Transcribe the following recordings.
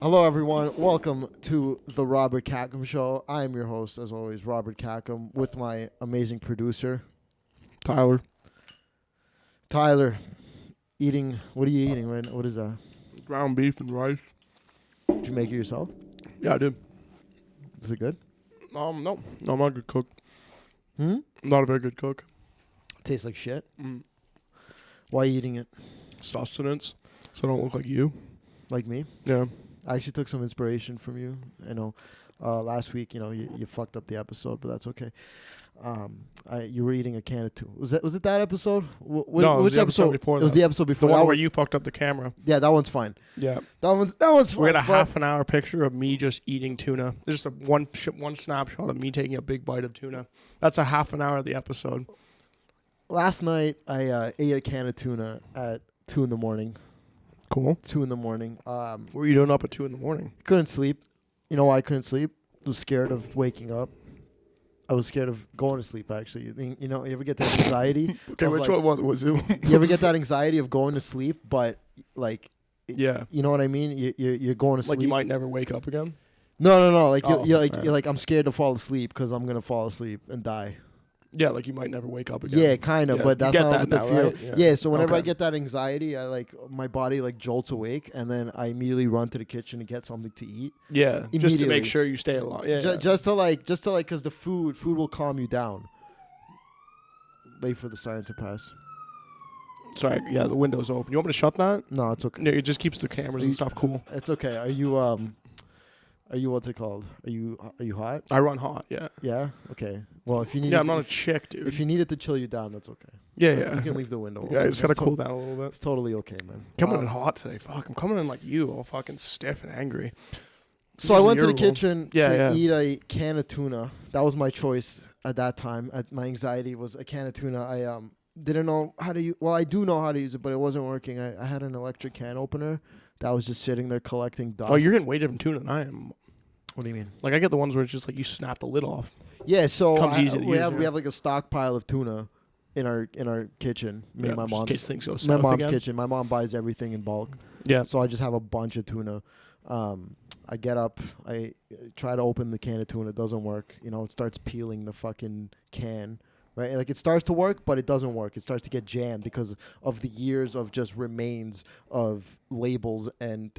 Hello, everyone. Welcome to the Robert Khakham Show. I am your host, as always, Robert Khakham, with my amazing producer, Tyler. Tyler. What are you eating right now? What is that? Ground beef and rice. Did you make it yourself? Yeah, I did. Is it good? No, I'm not a good cook. Hmm? I'm not a very good cook. Tastes like shit. Mm. Why are you eating it? Sustenance, so I don't look like you. Like me? Yeah. I actually took some inspiration from you. I know last week, you fucked up the episode, but that's okay. You were eating a can of tuna. Was it that episode? No, it was which the episode before It was that. the episode The before. one That where you fucked up the camera. Yeah, that one's fine. Yeah. That one's fine. We had a but- half an hour picture of me just eating tuna. There's just one snapshot of me taking a big bite of tuna. That's a half an hour of the episode. Last night, I ate a can of tuna at 2 in the morning. Cool. 2 in the morning. What were you doing up at 2 a.m? Couldn't sleep. You know why I couldn't sleep? I was scared of waking up. I was scared of going to sleep, actually. You ever get that anxiety? Okay, of, which like, one was it? You ever get that anxiety of going to sleep, but, like... Yeah. You know what I mean? You're going to sleep. Like you might never wake up again? No. Like, Oh, you're right. like, I'm scared to fall asleep because I'm going to fall asleep and die. Yeah, like you might never wake up again. Yeah, kind of, Yeah. but You that's get not that what the now, fear. right? Yeah, so whenever I Okay. get that anxiety, my body like jolts awake, and then I immediately run to the kitchen to get something to eat. Yeah, just to Immediately. make sure you stay alive. Yeah, yeah. Just to because the food will calm you down. Wait for the siren to pass. Sorry, yeah, the window's open. You want me to shut that? No, it's okay. No, it just keeps the cameras and stuff cool. It's okay. Are you what's it called? Are you hot? I run hot, yeah. Yeah. Okay. Well, if you need Yeah, I'm not a chick, dude. if you need it to chill you down, that's okay. Yeah, You yeah. can leave the window. Yeah, I open. just gotta That's cool down a little bit. It's totally okay, man. Coming in hot today. Fuck, I'm coming in like you, all fucking stiff and angry. So I went to the Irritable. kitchen to eat a can of tuna. That was my choice at that time. My anxiety was a can of tuna. I didn't know how to use. Well, I do know how to use it, but it wasn't working. I had an electric can opener that was just sitting there collecting dust. Oh, you're getting way different tuna than I am. What do you mean? Like I get the ones where it's just like you snap the lid off. Yeah, so Comes easy to we use, have yeah. like a stockpile of tuna in our kitchen. Me and my just in mom's case things go my south mom's again. kitchen. My mom buys everything in bulk. Yeah. So I just have a bunch of tuna. I get up, I try to open the can of tuna. It doesn't work. It starts peeling the fucking can, right? Like it starts to work, but it doesn't work. It starts to get jammed because of the years of just remains of labels and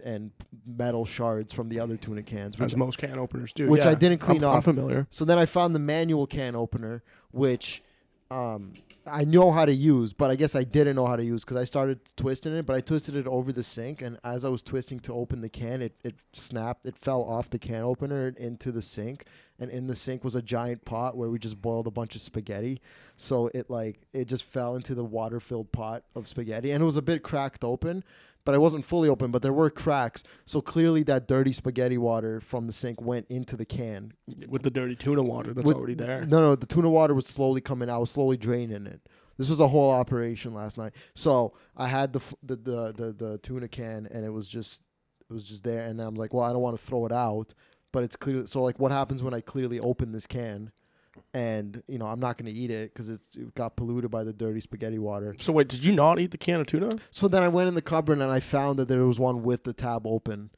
metal shards from the other tuna cans. As most can openers do. Which yeah. I didn't clean I'm off. familiar. So then I found the manual can opener, which I know how to use, but I guess I didn't know how to use because I started twisting it, but I twisted it over the sink, and as I was twisting to open the can, it snapped. It fell off the can opener into the sink, and in the sink was a giant pot where we just boiled a bunch of spaghetti. So it just fell into the water-filled pot of spaghetti, and it was a bit cracked open, but it wasn't fully open, but there were cracks. So clearly that dirty spaghetti water from the sink went into the can. With the dirty tuna water that's already there. No, the tuna water was slowly coming out. I was slowly draining it. This was a whole operation last night. So I had the tuna can, and it was just there. And I'm like, well, I don't want to throw it out, but it's clear. So like, what happens when I clearly open this can, and I'm not going to eat it because it got polluted by the dirty spaghetti water. So wait, did you not eat the can of tuna? So then I went in the cupboard and I found that there was one with the tab open.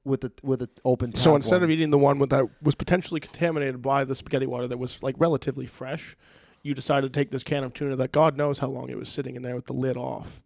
With the open tab. So instead of eating the one that was potentially contaminated by the spaghetti water that was like relatively fresh, you decided to take this can of tuna that God knows how long it was sitting in there with the lid off.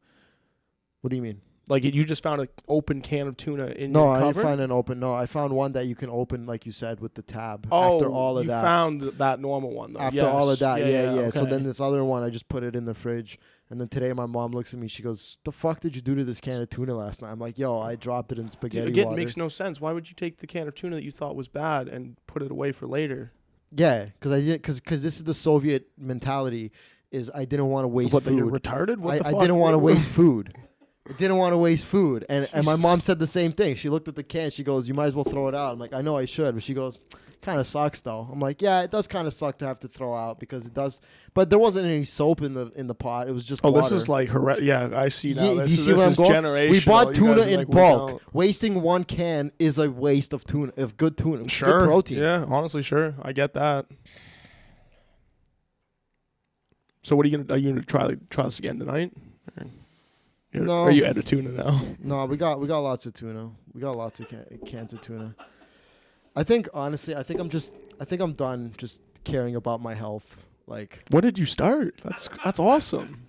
What do you mean? Like you just found an open can of tuna in No, your I cupboard? didn't find an open. No, I found one that you can open, like you said, with the tab. Oh, after all of you that. found that normal one though. After all of that, yeah. So okay. then this other one, I just put it in the fridge. And then today my mom looks at me. She goes, "The fuck did you do to this can of tuna last night?" I'm like, "Yo, I dropped it in spaghetti Again, water." it makes no sense. Why would you take the can of tuna that you thought was bad and put it away for later? Yeah, because this is the Soviet mentality. Is I didn't want to waste What, that you're food. retarded? What the I fuck? didn't want to waste food. I didn't want to waste food. And my mom said the same thing. She looked at the can. She goes, "You might as well throw it out." I'm like, "I know I should." But she goes, "Kind of sucks though." I'm like, "Yeah, it does kind of suck to have to throw out because it does." But there wasn't any soap in the pot. It was just water. this is like yeah, I see now. Yeah, This do you is, see this where I'm is going? generational. We bought You tuna guys are in like, we bulk. don't. Wasting one can is a waste of tuna, of good tuna. Sure. Good protein. Yeah, honestly, sure. I get that. So what are you gonna try this again tonight? No. Are you out of tuna now? No, we got lots of tuna. We got lots of cans of tuna. I think honestly, I think I'm done just caring about my health. Like, When did you start? That's awesome.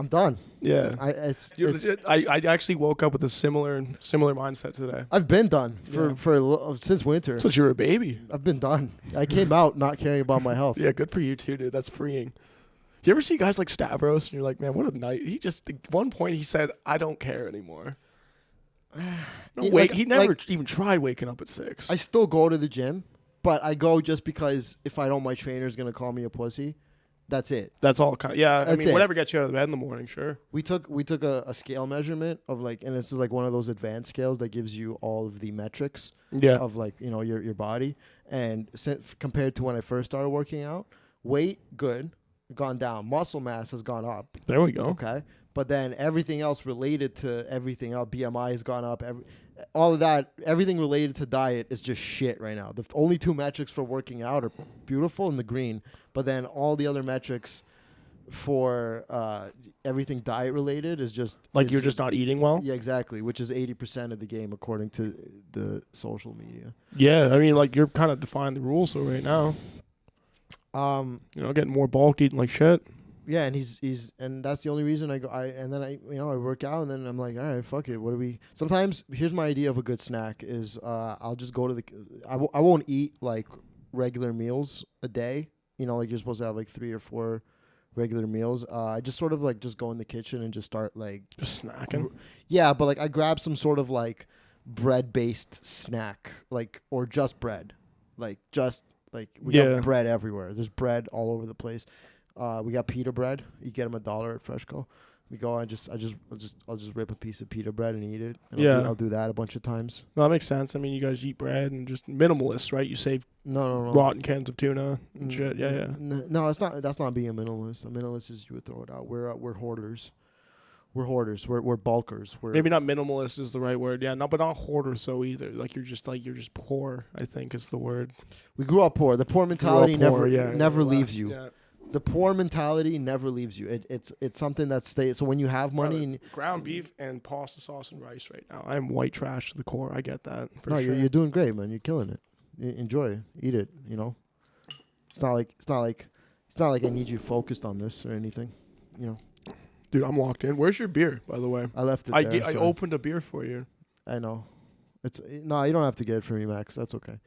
I'm done. Yeah. It's I actually woke up with a similar mindset today. I've been done Yeah. since winter. Since you were a baby. I've been done. I came out not caring about my health. Yeah, good for you too, dude. That's freeing. You ever see guys like Stavros and you're like, man, what a night. He just, at one point he said, I don't care anymore. No, Like- he never like- even tried waking up at 6. I still go to the gym, but I go just because if I don't, my trainer's gonna call me a pussy. That's it. That's all kind yeah, I That's mean, it. whatever gets you out of bed in the morning, sure. We took a scale measurement of like, and this is like one of those advanced scales that gives you all of the metrics Yeah. of like, you know, your body. And compared to when I first started working out, weight good, gone down. Muscle mass has gone up. There we go. Okay. But then everything else related to everything else, BMI has gone up. All of that, everything related to diet is just shit right now. The only two metrics for working out are beautiful and the green. But then all the other metrics for everything diet related is just Like you're just not eating well? yeah, exactly, which is 80% of the game according to the social media. Yeah, I mean, like you're kind of defying the rules so right now. You know, getting more bulked, eating like shit. Yeah, and he's and that's the only reason I go. I work out, and then I'm like, all right, fuck it. What do we? Sometimes here's my idea of a good snack is I'll just go to the. I won't eat like regular meals a day. You know, like you're supposed to have like 3 or 4 regular meals. I just sort of like just go in the kitchen and just start like Just snacking. yeah, but like I grab some sort of like bread based snack, like or just bread, like just like we Yeah. got bread everywhere. There's bread all over the place. We got pita bread. You get them $1 at Freshco. We go. I'll just rip a piece of pita bread and eat it. And Yeah. I'll do that a bunch of times. No, that makes sense. I mean, you guys eat bread and just minimalists, right? You save No. rotten cans of tuna and shit. Yeah, yeah. No, it's not. That's not being a minimalist. A minimalist is you would throw it out. We're hoarders. We're hoarders. We're bulkers. Maybe not minimalist is the right word. Yeah, no, but not hoarder so either. Like you're just poor, I think is the word. We grew up poor. The poor mentality Poor, never leaves you. Yeah. The poor mentality never leaves you. It's something that stays. So when you have money, Brother, ground beef and pasta sauce and rice right now. I'm white trash to the core. I get that for no, sure. you're doing great, man. You're killing it. Enjoy it. Eat it. You know. It's not like I need you focused on this or anything. You know. Dude, I'm locked in. Where's your beer, by the way? I left it I there. sorry. opened a beer for you. I know. No, you don't have to get it for me, Max. That's okay.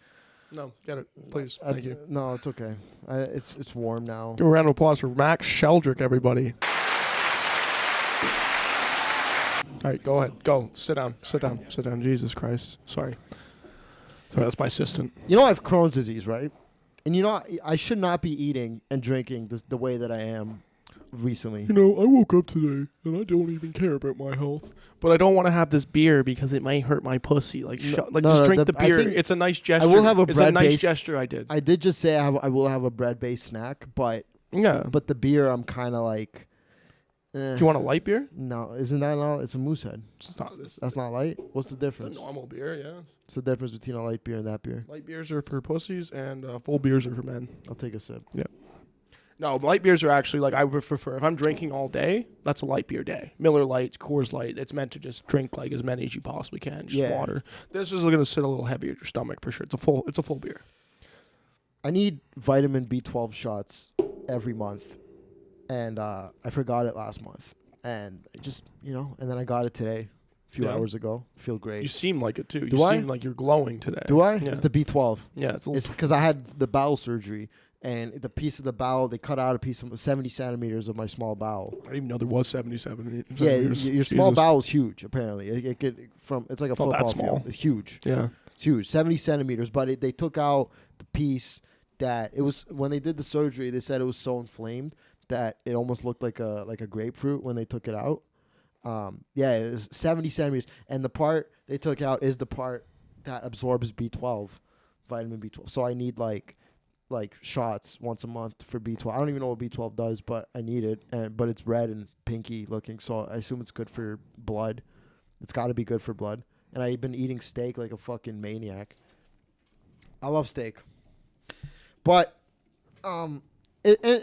No, get it, please. Thank you. No, it's okay. It's warm now. Give a round of applause for Max Sheldrick, everybody. All right, go ahead. Go. Sit down. Jesus Christ. Sorry, that's my assistant. You know I have Crohn's disease, right? And you know I should not be eating and drinking the way that I am recently. You know, I woke up today and I don't even care about my health. But I don't want to have this beer because it might hurt my pussy. Like, just drink the beer. It's a nice gesture. I will have a It's a nice bread-based- gesture I did. I did just say I will have a bread-based snack, but Yeah. the beer I'm kind of like. Do you want a light beer? No, isn't that all? It's a Moosehead. It's not this. That's not light. What's the It's difference? a normal beer, yeah. What's the difference between a light beer and that beer? Light beers are for pussies and full beers are for men. I'll take a sip. No, light beers are actually like I would prefer. If I'm drinking all day, that's a light beer day. Miller Lite, Coors Light. It's meant to just drink like as many as you possibly can. Just water. This is going to sit a little heavy at your stomach for sure. It's a full beer. I need vitamin B12 shots every month, and I forgot it last month, and and then I got it today, a few hours ago. Feel great. You seem like it too. Do you I? seem like you're glowing today. Do I? Yeah. It's the B12. Yeah, it's It's because I had the bowel surgery, and the piece of the bowel, they cut out a piece of 70 centimeters of my small bowel. I didn't even know there was 77. Yeah, your small bowel is huge. Apparently, it could it's like a It's not that football small. field. It's huge. Yeah. It's huge, 70 centimeters. But they took out the piece that it was when they did the surgery. They said it was so inflamed that it almost looked like a grapefruit when they took it out. It was 70 centimeters, and the part they took out is the part that absorbs B12, vitamin B12. So I need like shots once a month for B12. I don't even know what B12 does, but I need it. But it's red and pinky looking, so I assume it's good for blood. It's got to be good for blood. And I've been eating steak like a fucking maniac. I love steak, but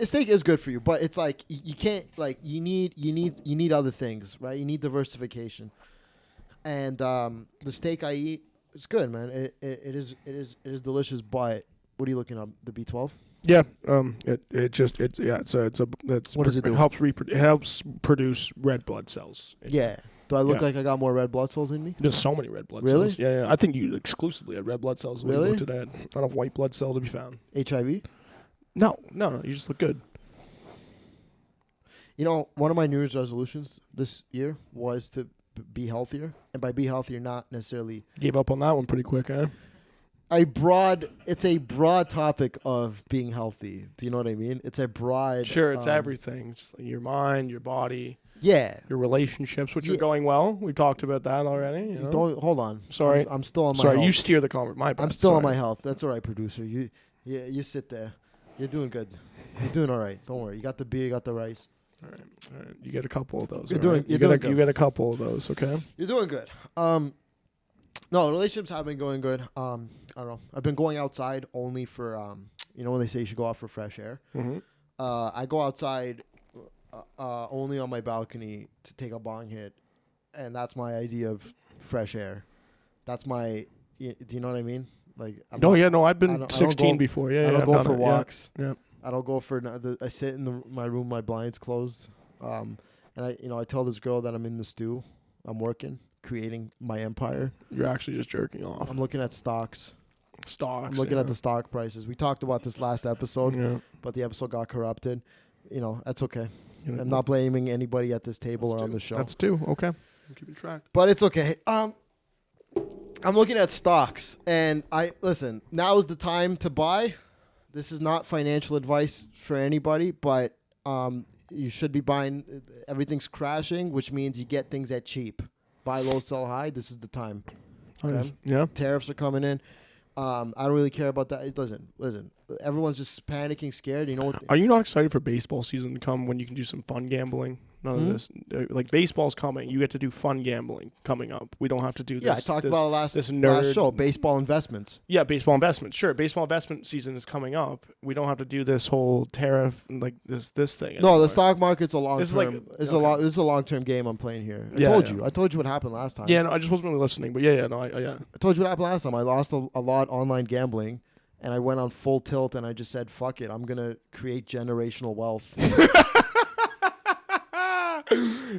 steak is good for you, but it's like you can't like you need other things, right? You need diversification, and the steak I eat is good, man. It is delicious. But what are you looking up? The B12? Yeah. It's What does it do? It helps produce red blood cells. Yeah. Do I look like I got more red blood cells in me? There's so many red blood Really? cells. Yeah. I think you exclusively had red blood cells. Really? Today, not a white blood cell to be found. HIV? No. You just look good. You know, one of my New Year's resolutions this year was to be healthier, and by be healthier, not necessarily. Gave up on that one pretty quick, eh? It's a broad topic of being healthy. Do you know what I mean? It's a broad. Sure, it's everything. It's like your mind, your body. Yeah. Your relationships, which are going well. We talked about that already. You know? Don't hold on. Sorry, I'm still on my. Sorry, health. You steer the conversation. My bad. I'm still on my health. That's all right, producer. You sit there. You're doing good. You're doing all right. Don't worry. You got the beer. You got the rice. All right. You get a couple of those. You're doing good. You get a couple of those. Okay. You're doing good. No, relationships have been going good. I don't know. I've been going outside only for when they say you should go out for fresh air. Mm-hmm. I go outside only on my balcony to take a bong hit, and that's my idea of fresh air. That's my. Do you know what I mean? Like. I've been 16 before. Yeah, I don't go for walks. Yeah. I don't go for. I sit in my room, my blinds closed, and I tell this girl that I'm in the stew. I'm working, creating my empire. You're actually just jerking off. I'm looking at stocks. I'm looking at the stock prices. We talked about this last episode, but the episode got corrupted. That's okay. I'm not blaming anybody at this table or on the show. That's two. Okay. I'm keeping track. But it's okay. I'm looking at stocks, and listen. Now is the time to buy. This is not financial advice for anybody, but you should be buying. Everything's crashing, which means you get things at cheap. Buy low, sell high. This is the time. Okay? Yeah. Tariffs are coming in. I don't really care about that. Listen. Everyone's just panicking, scared. You know what? Are you not excited for baseball season to come when you can do some fun gambling? None of this. Like baseball's coming. You get to do fun gambling coming up. We don't have to do this. Yeah, I talked about it last show. Baseball investments. Yeah, baseball investments. Sure, baseball investment season is coming up. We don't have to do this whole tariff and like this thing. No, anymore. the stock market's a long term. This is a long term game I'm playing here. I told you what happened last time. Yeah, no, I just wasn't really listening. But I told you what happened last time. I lost a lot online gambling. And I went on full tilt, and I just said, fuck it. I'm going to create generational wealth.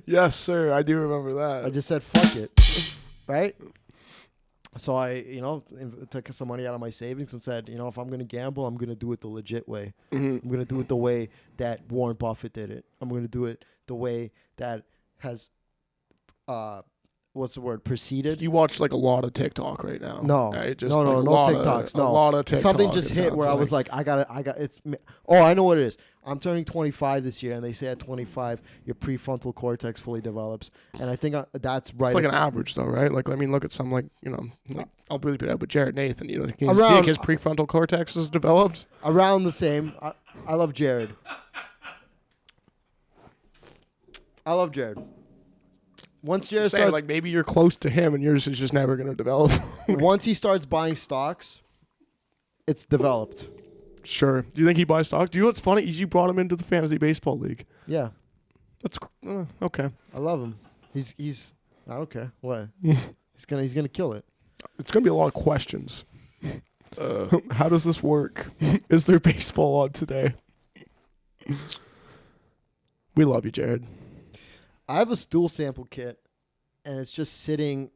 Yes, sir. I do remember that. I just said, fuck it. Right? So I, took some money out of my savings and said, if I'm going to gamble, I'm going to do it the legit way. Mm-hmm. I'm going to do it the way that Warren Buffett did it. I'm going to do it the way that has... what's the word? Proceeded. You watch like a lot of TikTok right now. No, right? Just no TikToks. No, a lot of TikTok. Something just hit where I was like, I got. It's. Oh, I know what it is. I'm turning 25 this year, and they say at 25 your prefrontal cortex fully develops, and I think that's right. It's like an average, though, right? Like, I mean, look at some I'll really put out with Jared Nathan. Do you think his prefrontal cortex is developed? Around the same. I love Jared. Once Jared starts, like maybe you're close to him and yours is just never going to develop. Once he starts buying stocks, it's developed. Sure. Do you think he buys stocks? Do you know what's funny? You brought him into the fantasy baseball league. Yeah. That's okay. I love him. He's I don't care what. He's gonna kill it. It's gonna be a lot of questions. How does this work? Is there baseball on today? We love you, Jared. I have a stool sample kit, and it's just sitting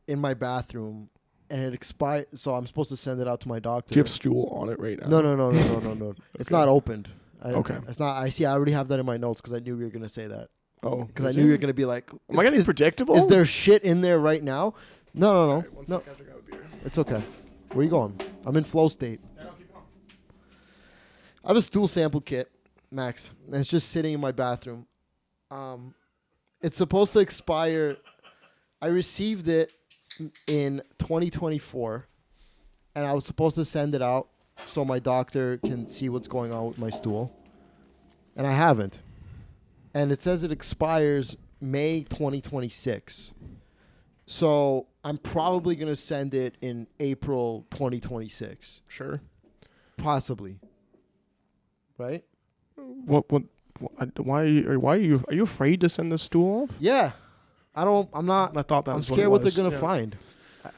in my bathroom, and it expired. So I'm supposed to send it out to my doctor. Do you have stool on it right now? No. It's not opened. Okay. It's not. I already have that in my notes because I knew you were gonna say that. Oh. Because I knew you were gonna be like, am I getting predictable? Is there shit in there right now? No. Right, one second, I have to grab a beer. It's okay. Where are you going? I'm in flow state. Yeah, no, keep going. I have a stool sample kit, Max, and it's just sitting in my bathroom. It's supposed to expire. I received it in 2024, and I was supposed to send it out so my doctor can see what's going on with my stool, and I haven't. And it says it expires May 2026. So I'm probably going to send it in April 2026. Sure. Possibly. Right? Why are you afraid to send this stool off? Yeah, I'm not. I thought that. I'm scared what they're gonna find.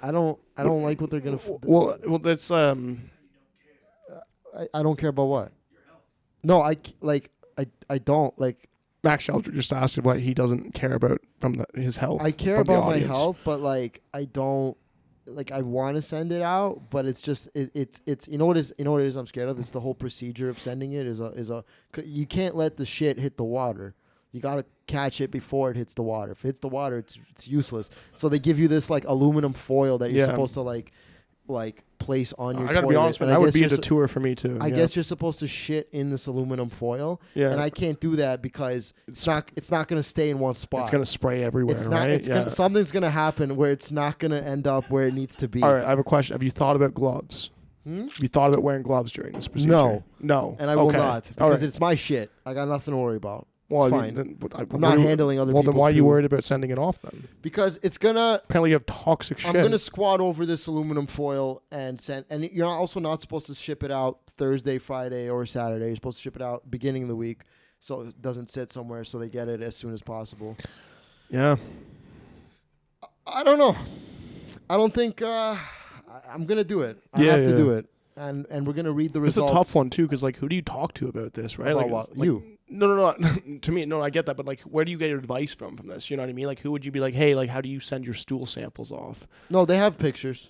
I don't like what they're gonna. Well, that's I don't care about what. No, I don't like. Max Shelter just asked what he doesn't care about from his health. I care about my health, but like I don't. Like I want to send it out, but it's just it's you know what is I'm scared of. It's the whole procedure of sending it is a you can't let the shit hit the water. You gotta catch it before it hits the water. If it hits the water, it's useless. So they give you this like aluminum foil that you're supposed to like place on your. I gotta toilet. be honest, man. That would be a tour for me too. I guess you're supposed to shit in this aluminum foil, and I can't do that because it's not gonna stay in one spot. It's gonna spray everywhere. It's not. Right? Something's gonna happen where it's not gonna end up where it needs to be. All right, I have a question. Have you thought about gloves? Have you thought about wearing gloves during this procedure? No, and I will not because it's my shit. I got nothing to worry about. Well, it's fine. I'm not handling other people's. Well, then why are you worried about sending it off then? Because it's gonna. Apparently, you have toxic shit. I'm gonna squat over this aluminum foil and send. And you're also not supposed to ship it out Thursday, Friday, or Saturday. You're supposed to ship it out beginning of the week, so it doesn't sit somewhere. So they get it as soon as possible. Yeah. I don't know. I don't think I'm gonna do it. I have to do it. And we're gonna read the results. It's a tough one too, because like, who do you talk to about this, right? About like, what? You. No. To me, no, I get that, but like, where do you get your advice from this? You know what I mean? Like, who would you be like, hey, like, how do you send your stool samples off? No, they have pictures.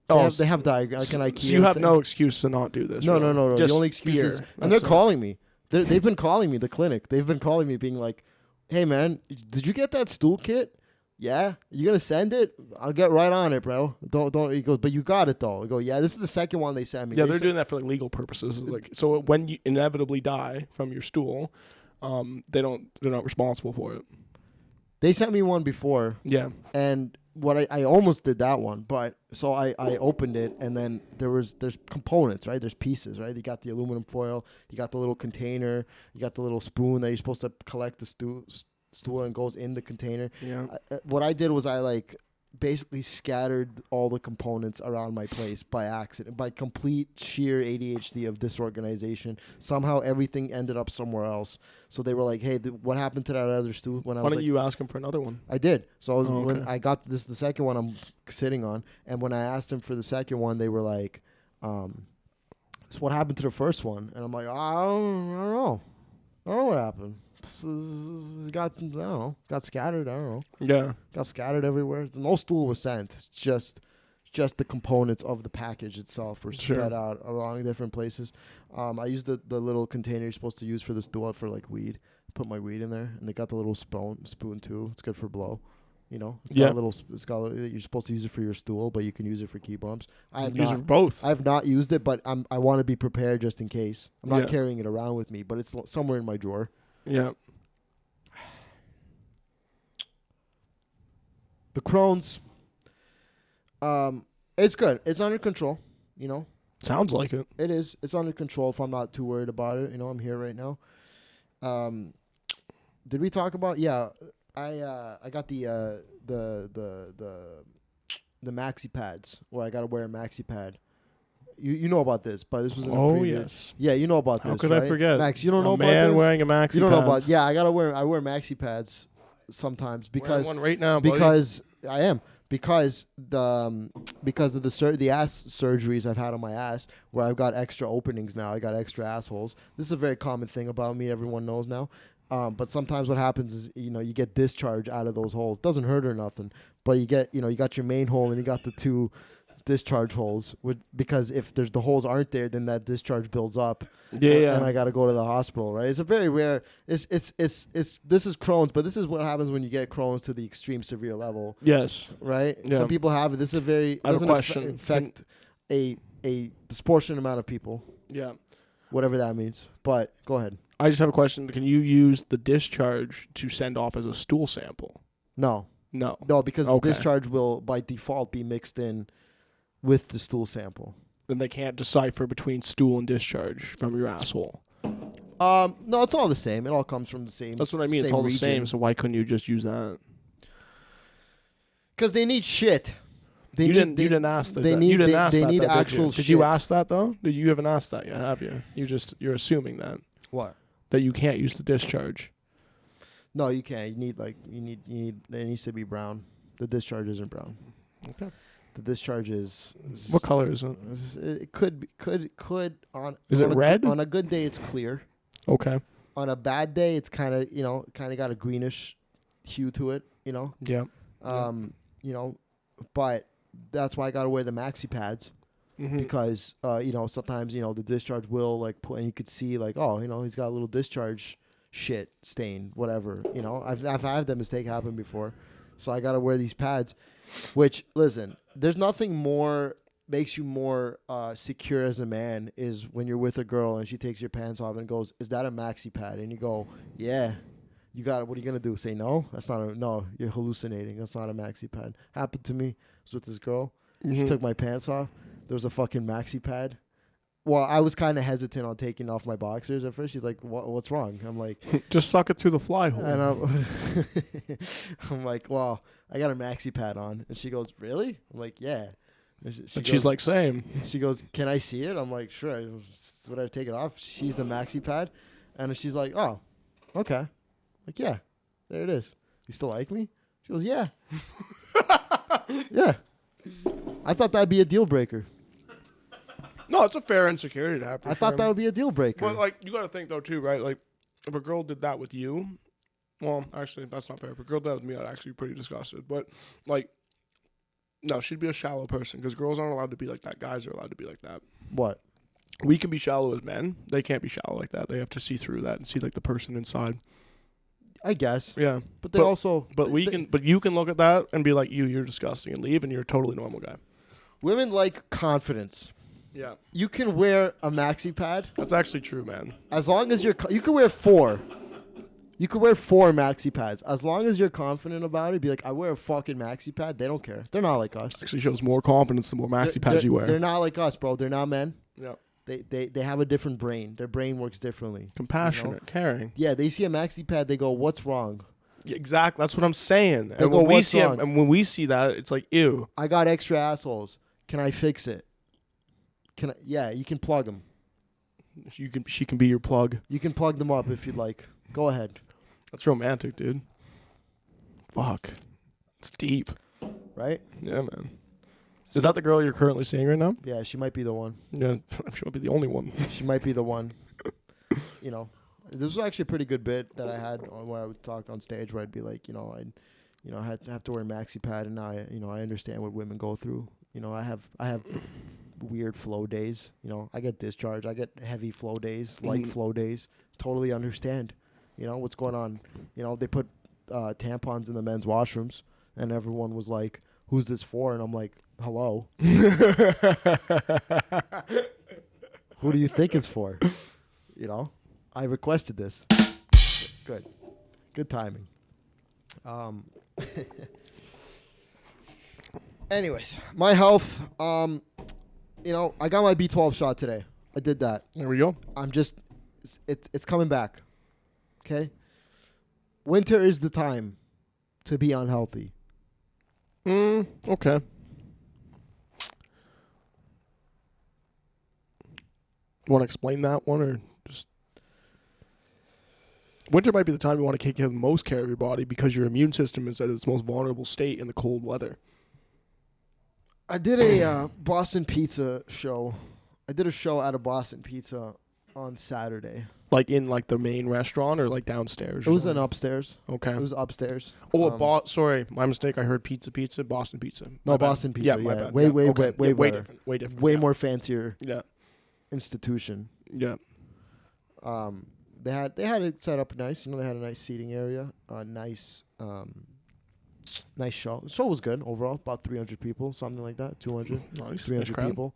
They have diagrams. Like an IKEA. So you have no excuse to not do this. No, really. no. Just the only excuse is, and they're calling me. They've been calling me, the clinic. They've been calling me, being like, hey man, did you get that stool kit? Yeah, you gonna send it? I'll get right on it, bro. Don't. He goes, but you got it though. I go, yeah. This is the second one they sent me. Yeah, they're doing that for like legal purposes. Like, so when you inevitably die from your stool, they're not responsible for it. They sent me one before. Yeah. And I almost did that one, but so I opened it, and then there's components, right? There's pieces, right? You got the aluminum foil, you got the little container, you got the little spoon that you're supposed to collect the stool and goes in the container. Yeah. What I did was I like basically scattered all the components around my place by accident, by complete sheer ADHD of disorganization. Somehow everything ended up somewhere else. So they were like, "Hey, what happened to that other stool?" Why don't you ask him for another one? I did. So when I got the second one I'm sitting on, and when I asked them for the second one, they were like, "So what happened to the first one?" And I'm like, I don't know what happened. Got scattered. I don't know. Yeah, got scattered everywhere. No stool was sent. It's just the components of the package itself were spread out along different places. I used the little container you're supposed to use for the stool for like weed. Put my weed in there, and they got the little spoon too. It's good for blow. You know, it's got you're supposed to use it for your stool, but you can use it for key bumps. I have use it for both. I have not used it, but I want to be prepared just in case. I'm not carrying it around with me, but it's somewhere in my drawer. Yeah. The Crohn's, it's good. It's under control, you know. Sounds like it. It is. It's under control if I'm not too worried about it. You know, I'm here right now. Did we talk about? Yeah, I got the MAXI-PADs where I got to wear a MAXI-PAD. You know about this, but this was in a previous. Yes. Yeah, you know about this. How could right? I forget? Max, you don't know about this? A man this? wearing a MAXI-PAD. You don't know about. Yeah, I wear MAXI-PADs sometimes because one right now, buddy. because I am because of the ass surgeries I've had on my ass where I've got extra openings now. I got extra assholes. This is a very common thing about me. Everyone knows now. But sometimes what happens is, you know, you get discharge out of those holes. Doesn't hurt or nothing, but you got your main hole and you got the two discharge holes because if the holes aren't there, then that discharge builds up. And I got to go to the hospital, right? It's a very rare. This is Crohn's, but this is what happens when you get Crohn's to the extreme severe level. Yes. Right. Yeah. Some people have it. This is a very doesn't affect a disproportionate amount of people. Yeah. Whatever that means. But go ahead. I just have a question. Can you use the discharge to send off as a stool sample? No, because the discharge will by default be mixed in with the stool sample. Then they can't decipher between stool and discharge from your asshole. No, it's all the same. It all comes from the same. That's what I mean. It's all region. The same. So why couldn't you just use that? Because they need shit. You didn't ask that. They need actual shit. Did you ask that though? You haven't asked that yet, have you? You're assuming that. What? that you can't use the discharge? No, you can't. You need. It needs to be brown. The discharge isn't brown. Okay. The discharge is What color is it? It could on. Is on it red? On a good day, it's clear. Okay. On a bad day, it's kind of got a greenish hue to it. Yeah. But that's why I gotta wear the MAXI-PADs. Mm-hmm. Because sometimes the discharge will like put, and you could see like, oh, he's got a little discharge shit stain, whatever. I've had that mistake happen before, so I gotta wear these pads. Which, listen, there's nothing more makes you more secure as a man is when you're with a girl and she takes your pants off and goes, "Is that a MAXI-PAD?" And you go, "Yeah." You got it. What are you gonna do? Say no? That's not a no. You're hallucinating. That's not a MAXI-PAD. Happened to me. I was with this girl. Mm-hmm. She took my pants off. There was a fucking MAXI-PAD. Well, I was kind of hesitant on taking off my boxers at first. She's like, "What's wrong?" I'm like, "Just suck it through the fly hole." And I'm like, "Well, I got a MAXI-PAD on." And she goes, "Really?" I'm like, "Yeah." And she's like, "Same." She goes, "Can I see it?" I'm like, "Sure." Would I take it off? She sees the MAXI-PAD, and she's like, "Oh, okay." I'm like, "Yeah, there it is. You still like me?" She goes, "Yeah." Yeah. I thought that'd be a deal breaker. No, it's a fair insecurity to have. I thought that would be a deal breaker. But like, you got to think though too, right? Like, if a girl did that with you, well, actually, that's not fair. If a girl did that with me, I'd actually be pretty disgusted. But like, no, she'd be a shallow person because girls aren't allowed to be like that. Guys are allowed to be like that. What? We can be shallow as men. They can't be shallow like that. They have to see through that and see like the person inside. I guess. Yeah, but also. But you can look at that and be like, you're disgusting, and leave, and you're a totally normal guy. Women like confidence. Yeah. You can wear a MAXI-PAD. That's actually true, man. As long as you can wear 4. You could wear 4 MAXI-PADs. As long as you're confident about it, be like, I wear a fucking MAXI-PAD. They don't care. They're not like us. Actually shows more confidence the more MAXI-PADs you wear. They're not like us, bro. They're not men. Yeah. They have a different brain. Their brain works differently. Compassionate, caring. Yeah, they see a MAXI-PAD, they go, "What's wrong?" Yeah, exactly. That's what I'm saying. They and go, when we "What's see wrong?" and when we see that, it's like, ew. I got extra assholes. Can I fix it? Yeah, you can plug them. She can be your plug. You can plug them up if you'd like. Go ahead. That's romantic, dude. Fuck. It's deep. Right? Yeah, man. Is that the girl you're currently seeing right now? Yeah, she might be the one. Yeah, I'm sure I'll be the only one. She might be the one. This was actually a pretty good bit that I had when I would talk on stage, where I'd be like, I have to wear a MAXI-PAD, and now I understand what women go through. I have weird flow days. I get discharge. I get heavy flow days, light flow days. Totally understand. What's going on. They put tampons in the men's washrooms, and everyone was like, "Who's this for?" And I'm like, "Hello." Who do you think it's for? I requested this. Good timing. Anyways, my health. I got my B12 shot today. I did that. There we go. It's coming back. Okay. Winter is the time to be unhealthy. Okay. You want to explain that one, or just winter might be the time you want to take the most care of your body because your immune system is at its most vulnerable state in the cold weather. I did a Boston Pizza show. I did a show at a Boston Pizza on Saturday. Like in the main restaurant or like downstairs? It was an upstairs. Okay. It was upstairs. Oh, sorry, my mistake. I heard pizza, Boston Pizza. No, Boston Pizza. Yeah, my bad. Way Okay. way way better. different. Way different. Way more fancier. Yeah. Institution. Yeah. They had it set up nice. They had a nice seating area. Nice show. The show was good overall. About 300 people, something like that. 200. Nice. 300 nice people.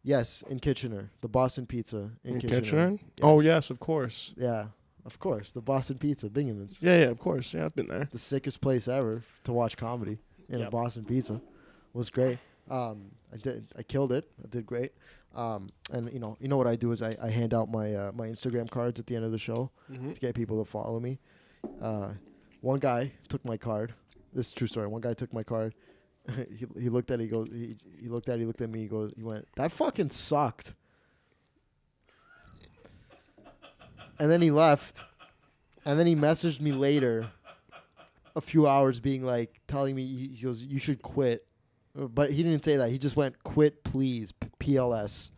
Yes, in Kitchener. The Boston Pizza in Kitchener. Yes. Oh, yes, of course. Yeah, of course. The Boston Pizza, Bingaman's. Yeah, of course. Yeah, I've been there. The sickest place ever to watch comedy in a Boston Pizza. Was great. I killed it. I did great. And what I do is I hand out my my Instagram cards at the end of the show to get people to follow me. One guy took my card. This is a true story. One guy took my card. he looked at it. He looked at me. He went, "That fucking sucked." And then he left. And then he messaged me later, a few hours, being like, telling me, he goes, you should quit. But he didn't say that. He just went, quit, please, PLS.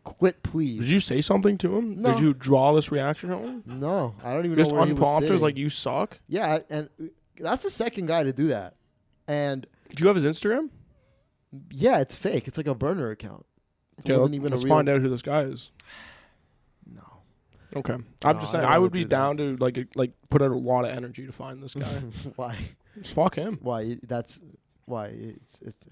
Quit, please. Did you say something to him? No. Did you draw this reaction from him? No, I don't even Just know where he was unprompted, sitting. like, you suck? Yeah, and that's the second guy to do that. And Do you have his Instagram? yeah, it's fake. It's like a burner account. It wasn't even let's a real. find out who this guy is. No. Okay. I'm just I saying, don't I wanna would be do that. down to, like put out a lot of energy to find this guy. Why? Just fuck him. Why? That's why it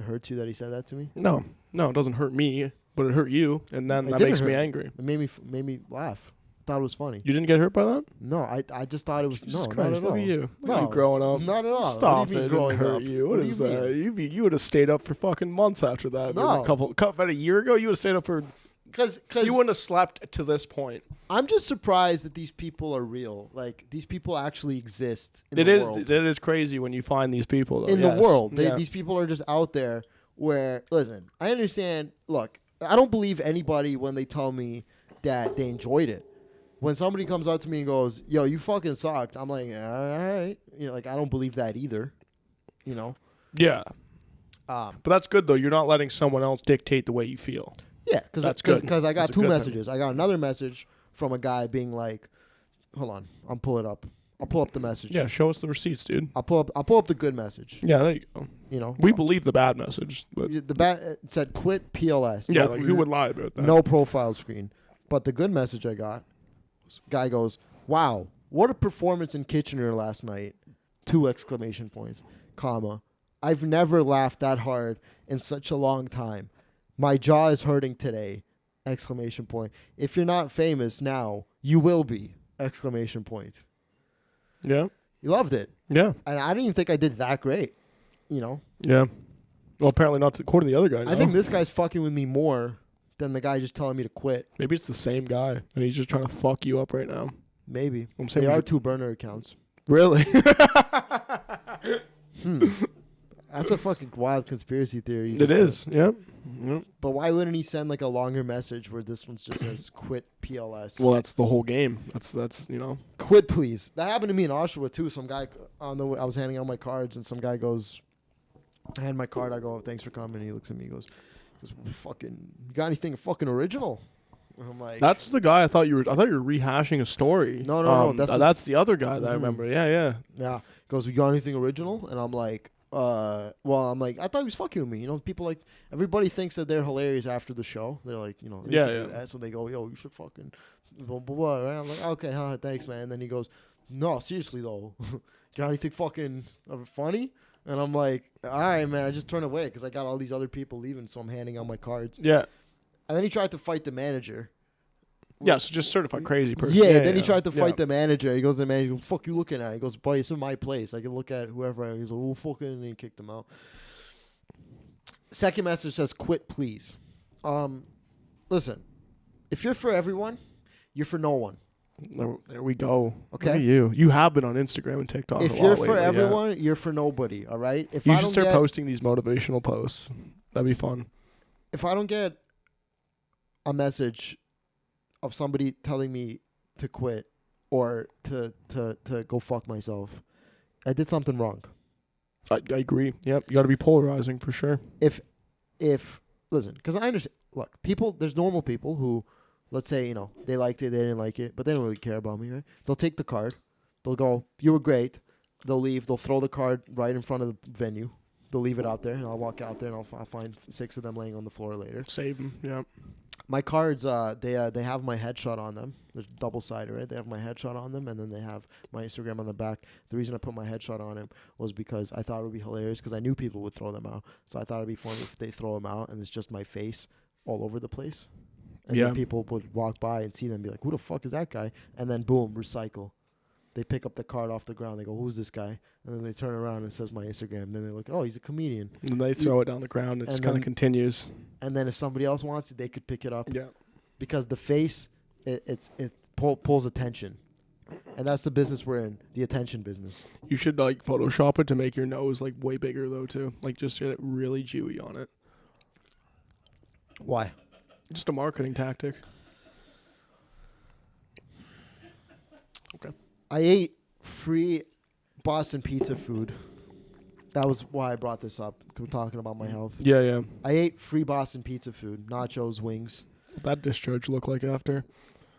hurts you that he said that to me. No, it doesn't hurt me, but it hurt you, and then It that didn't makes me hurt. angry. It made me laugh. Thought it was funny. You didn't get hurt by that? No, I just thought it was Jesus not Christ, at all. look at you. Look at No, you growing up. Not at all. Stop What do you mean it. It growing didn't hurt up? you. What What do is you that? mean? You would have stayed up for fucking months after that. No. About a year ago, you would have stayed up for... Because You wouldn't have slept to this point. I'm just surprised that these people are real. Like, these people actually exist in the world. It is crazy when you find these people, though. In the world. Yeah. These people are just out there where, listen, I understand. Look, I don't believe anybody when they tell me that they enjoyed it. When somebody comes up to me and goes, yo, you fucking sucked, I'm like, all right. You know, like, I don't believe that either. You know? Yeah. But that's good, though. You're not letting someone else dictate the way you feel. Yeah, That's good. Because I got That's a two good thing. messages. I got another message from a guy being like, hold on, I'll pull it up. I'll pull up the message. Yeah, show us the receipts, dude. I'll pull up the good message. Yeah, there you go. You know? We believe the bad message. But The it said quit PLS. yeah, No- like, who would lie about that? No profile screen. But the good message I got, guy goes, wow, what a performance in Kitchener last night. 2 exclamation points, comma. I've never laughed that hard in such a long time. My jaw is hurting today, exclamation point. If you're not famous now, you will be, exclamation point. Yeah? You loved it. Yeah. And I didn't even think I did that great, you know. Yeah. Well, apparently not according to the other guy. I no. think this guy's fucking with me more than the guy just telling me to quit. Maybe it's the same guy, and he's just trying to fuck you up right now. Maybe. I'm saying They we are should- 2 burner accounts. Really? That's a fucking wild conspiracy theory. It is. Yeah. Yep. But why wouldn't he send like a longer message where this one just says quit PLS? Well, that's the whole game. That's Quit, please. That happened to me in Oshawa too. Some guy on the way, I was handing out my cards, and some guy goes, I hand my card. I go, oh, thanks for coming. And he looks at me, he goes, fucking, you got anything fucking original? And I'm like, That's the guy I thought you were rehashing a story. No, That's the other guy that I Mhm. remember. Yeah. yeah. He goes, you got anything original? And I'm like, well, I'm like, I thought he was fucking with me. You know, people like, everybody thinks that they're hilarious after the show. They're like, you know, they Yeah, could do yeah. that. So they go, yo, you should fucking blah, blah, blah. Right? I'm like, okay, huh, thanks, man. And then he goes, no, seriously, though. Got anything fucking funny? And I'm like, all right, man. I just turned away because I got all these other people leaving, so I'm handing out my cards. Yeah. And then he tried to fight the manager. Yeah, so just certified crazy person. Yeah, then he tried to Yeah. fight the manager. He goes to the manager, fuck you looking at? He goes, buddy, it's in my place. I can look at whoever. He's like, oh, fucking, and he kicked him out. Second message says, quit, please. Listen, if you're for everyone, you're for no one. There we go. Okay. Look at you. You have been on Instagram and TikTok. If a you're lot for lately, yeah. everyone, you're for nobody, all right? If You I should don't start get, posting these motivational posts. That'd be fun. if I don't get a message of somebody telling me to quit or to go fuck myself, I did something wrong. I agree. Yep. You got to be polarizing for sure. If listen, because I understand. Look, people. There's normal people who, let's say, you know, they liked it, they didn't like it, but they don't really care about me, right? They'll take the card, they'll go, you were great. They'll leave. They'll throw the card right in front of the venue. They'll leave it out there, and I'll walk out there, and I'll find 6 of them laying on the floor later. Save them. Yeah. My cards, they have my headshot on them. They're double-sided, right? They have my headshot on them, and then they have my Instagram on the back. The reason I put my headshot on him was because I thought it would be hilarious because I knew people would throw them out. So I thought it would be funny if they throw them out, and it's just my face all over the place. And Yeah. then people would walk by and see them and be like, who the fuck is that guy? And then, boom, recycle. They pick up the card off the ground. They go, who's this guy? And then they turn around and it says my Instagram. And then they look, oh, he's a comedian. And then they throw it down the ground. It just And kind of then- continues. And then if somebody else wants it, they could pick it up. Yeah. Because the face, it pulls attention. And that's the business we're in, the attention business. You should like Photoshop it to make your nose like way bigger though too. Like just get it really Jewy on it. Why? Just a marketing tactic. Okay. I ate free Boston pizza food. That was why I brought this up. 'Cause we're talking about my health. Yeah. I ate free Boston pizza food, nachos, wings. What'd that discharge look like after?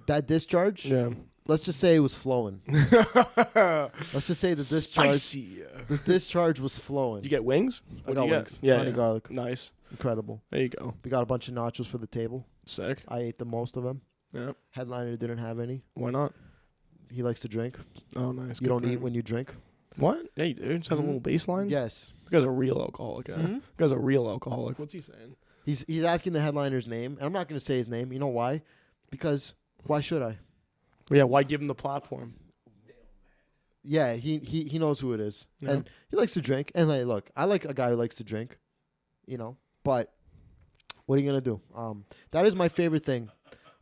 That discharge, Yeah. let's just say it was flowing. Let's just say the discharge, Spicy. the discharge was flowing. Did you get wings? I What'd got you get? wings, Yeah, honey yeah. garlic, Nice. incredible. There you go. We got a bunch of nachos for the table. Sick. I ate the most of them. Yeah. Headliner didn't have any. Why not? He likes to drink. Oh, nice. You don't eat when you drink. What? Yeah, you do. Just have a little baseline. Yes. You guys are a real alcoholic. You guys are a real alcoholic. What's he saying? He's asking the headliner's name, and I'm not going to say his name. You know why? Because why should I? Well, yeah. Why give him the platform? Yeah, he knows who it is, Yeah. and he likes to drink. And like, look, I like a guy who likes to drink, you know. But what are you gonna do? That is my favorite thing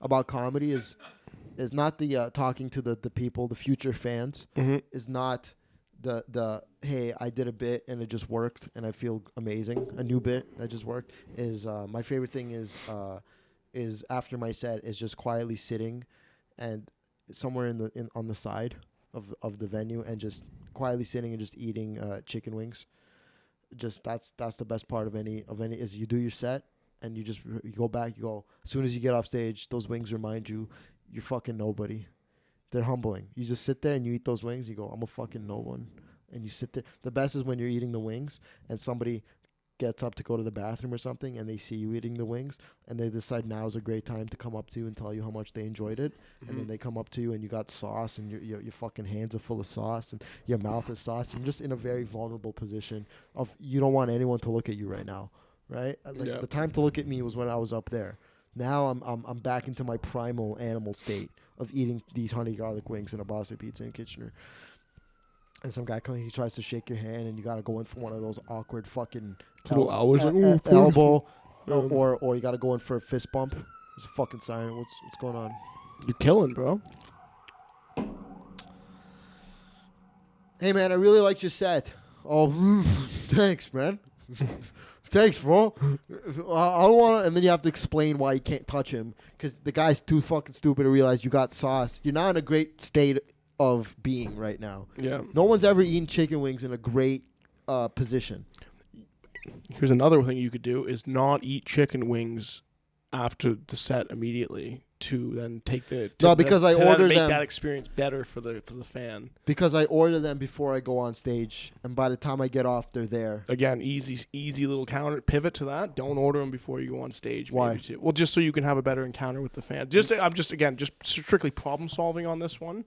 about comedy is not the talking to the people, the future fans. Is not the hey, I did a bit and it just worked and I feel amazing. A new bit that just worked is my favorite thing is after my set is just quietly sitting and somewhere on the side of the venue and just quietly sitting and just eating chicken wings. Just that's the best part of any is you do your set and you go back, you go, as soon as you get off stage, those wings remind you you're fucking nobody. They're humbling. You just sit there and you eat those wings. You go, I'm a fucking no one. And you sit there. The best is when you're eating the wings and somebody gets up to go to the bathroom or something and they see you eating the wings and they decide now is a great time to come up to you and tell you how much they enjoyed it. And then they come up to you and you got sauce and your fucking hands are full of sauce and your mouth is sauce. You're just in a very vulnerable position of you don't want anyone to look at you right now, right? Like the time to look at me was when I was up there. Now I'm back into my primal animal state of eating these honey garlic wings and a Boston pizza in Kitchener. And some guy comes, he tries to shake your hand, and you gotta go in for one of those awkward fucking elbow, or you gotta go in for a fist bump. There's a fucking siren. What's going on? You're killing, bro. Hey man, I really liked your set. Oh, thanks, man. Thanks, bro. I don't want to. And then you have to explain why you can't touch him because the guy's too fucking stupid to realize you got sauce. You're not in a great state of being right now. Yeah. No one's ever eaten chicken wings in a great position. Here's another thing you could do is not eat chicken wings after the set immediately to then take the because I order make them that experience better for the fan. Because I order them before I go on stage, and by the time I get off, they're there. Again, easy little counter pivot to that. Don't order them before you go on stage. Why? Well, just so you can have a better encounter with the fan. I'm just strictly problem solving on this one.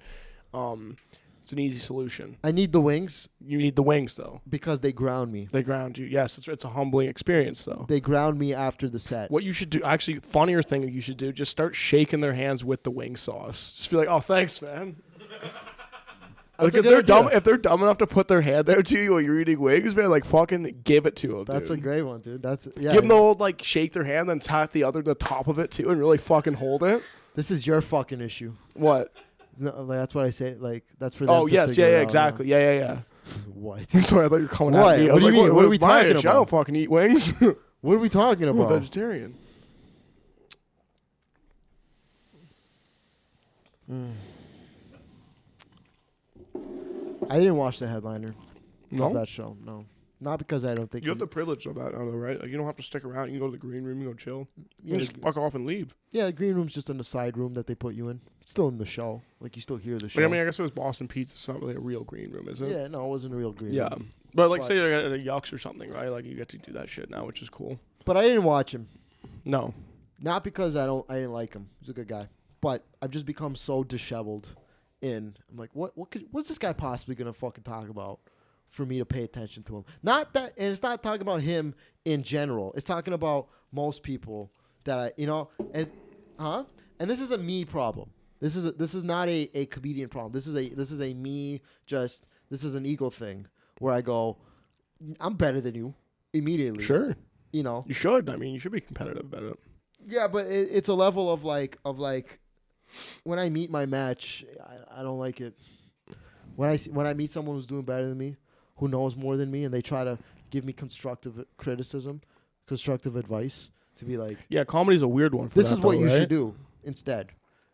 It's an easy solution. I need the wings. You need the wings though because they ground me. They ground you. Yes, it's a humbling experience though. They ground me after the set. What you should do, actually, funnier thing you should do, just start shaking their hands with the wing sauce. Just be like, "Oh, thanks, man." Like if they're dumb enough to put their hand out to you while you're eating wings, man, like fucking give it to them. That's a great one, dude. Give them the old like shake their hand, then tap the top of it too, and really fucking hold it. This is your fucking issue. What? No, like, that's what I say. Like that's for them. Oh yes, yeah, exactly, yeah. What? Sorry, I thought you were coming at me. What do you mean? What are we talking about? I don't fucking eat wings. What are we talking about? I'm a vegetarian. I didn't watch the headliner of that show. No, not because I don't think you have the privilege of that, though, right? Like, you don't have to stick around. You can go to the green room. You go chill. You just fuck off and leave. Yeah, the green room's just in the side room that they put you in. It's still in the show. Like you still hear the show. But I mean, I guess it was Boston Pizza. It's not really a real green room, is it? Yeah, no, it wasn't a real green room. Yeah, but like say you're at a Yucks or something, right? Like you get to do that shit now, which is cool. But I didn't watch him. No, not because I didn't like him. He's a good guy. But I've just become so disheveled. I'm like, what's this guy possibly gonna fucking talk about for me to pay attention to him? Not that, and it's not talking about him in general. It's talking about most people that and this is a me problem. This is not a comedian problem. This is a me. This is an ego thing where I go, I'm better than you immediately. Sure, you should. I mean, you should be competitive about it. Yeah, but it's a level of like. When I meet my match, I don't like it. When I meet someone who's doing better than me, who knows more than me, and they try to give me constructive criticism, constructive advice, to be like, yeah, comedy's a weird one. This is what you should do instead.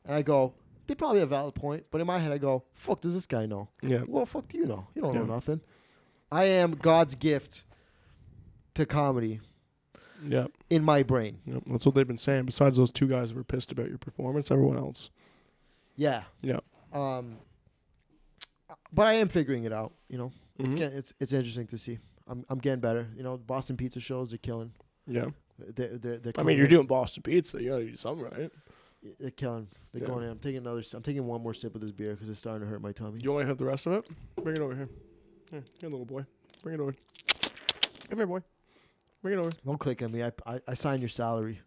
And I go, they probably have a valid point. But in my head, I go, fuck does this guy know? Yeah. Well, fuck do you know? You don't know nothing. I am God's gift to comedy. Yeah. In my brain. Yep. That's what they've been saying. Besides those 2 guys that were pissed about your performance, everyone else. Yeah. Yeah. But I am figuring it out. You know, Mm-hmm. it's interesting to see. I'm getting better. You know, Boston Pizza shows are killing. Yeah. They're I mean, you're doing Boston Pizza. You gotta do something, right? They're killing. They're going in. I'm taking one more sip of this beer because it's starting to hurt my tummy. You want to have the rest of it? Bring it over here. Here, little boy. Bring it over. Come here, boy. Bring it over. Don't click on me. I sign your salary.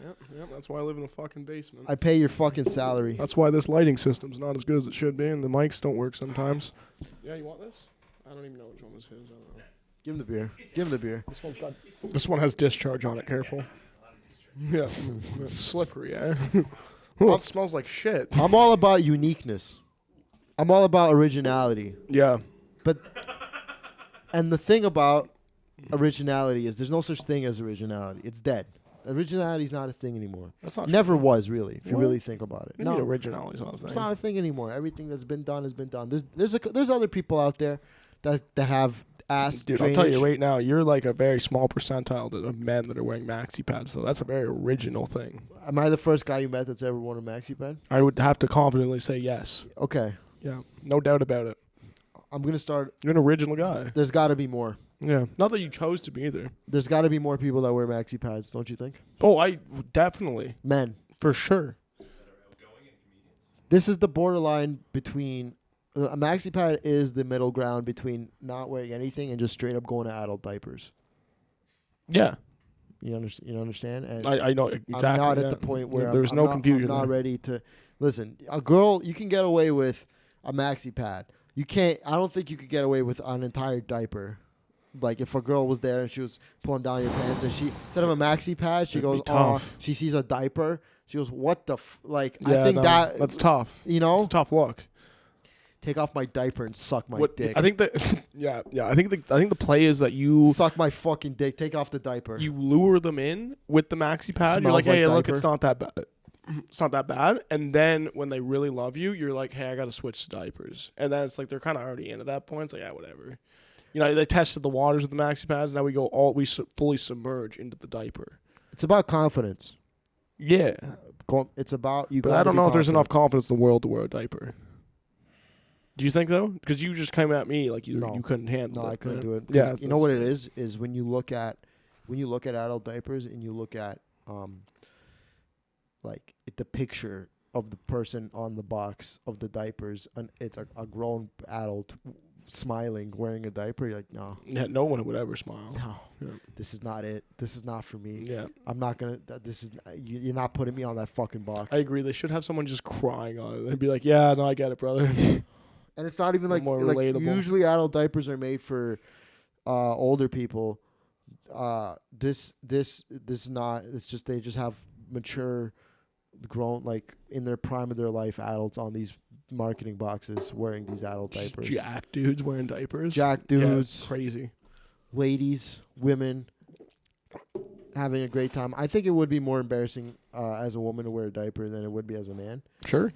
Yeah. That's why I live in a fucking basement. I pay your fucking salary. That's why this lighting system's not as good as it should be, and the mics don't work sometimes. Yeah, you want this? I don't even know which one this is. I don't know. Give him the beer. Give him the beer. This one has discharge on it. Careful. Yeah, it's slippery. Eh? Oh, it smells like shit. I'm all about uniqueness. I'm all about originality. Yeah. And the thing about originality is there's no such thing as originality. It's dead. Originality is not a thing anymore. That's not Never was, really, if you What? really think about it. No, originality is not a thing. It's not a thing anymore. Everything that's been done has been done. There's other people out there that have ass Dude, drainage. I'll tell you right now, you're like a very small percentile of men that are wearing MAXI-PADs, so that's a very original thing. Am I the first guy you met that's ever worn a MAXI-PAD? I would have to confidently say yes. Okay. Yeah, no doubt about it. I'm going to start. You're an original guy. There's got to be more. Yeah, not that you chose to be either. There's got to be more people that wear MAXI-PADs, don't you think? Oh, I definitely. Men. For sure. This is the borderline between... a MAXI-PAD is the middle ground between not wearing anything and just straight up going to adult diapers. Yeah. You understand? And I know exactly. I'm not yeah. at the point where there's no confusion. I'm not there. ready to... Listen, a girl, you can get away with a MAXI-PAD. You can't... I don't think you could get away with an entire diaper. Like, if a girl was there and she was pulling down your pants and she... Instead of a MAXI-PAD, she goes, oh, she sees a diaper. She goes, what the... Like, Yeah, I think that's tough. You know? It's a tough look. Take off my diaper and suck my dick. I think that yeah. I think the play is that you suck my fucking dick. Take off the diaper. You lure them in with the MAXI-PAD. You're like, hey, look, it's not that bad. It's not that bad. And then when they really love you, you're like, hey, I got to switch to diapers. And then it's like they're kind of already in at that point. It's like, yeah, whatever. You know, they tested the waters with the MAXI-PADs. Now we fully submerge into the diaper. It's about confidence. Yeah. It's about you. But I don't know if there's enough confidence in the world to wear a diaper. Do you think though? Because you just came at me like you couldn't handle it. No, I couldn't do it. Yeah, you know what it is when you look at adult diapers and you look at like the picture of the person on the box of the diapers, and it's a grown adult smiling wearing a diaper. You're like, no. Yeah, no one would ever smile. No, yeah. This is not it. This is not for me. Yeah, I'm not gonna. This is you're not putting me on that fucking box. I agree. They should have someone just crying on it and be like, yeah, no, I get it, brother. And it's not even like relatable. Usually adult diapers are made for older people. This is not. It's just they just have mature, grown, like in their prime of their life adults on these marketing boxes wearing these adult diapers. Jack dudes wearing diapers. Jack dudes. Yeah, crazy. Ladies, women having a great time. I think it would be more embarrassing as a woman to wear a diaper than it would be as a man. Sure.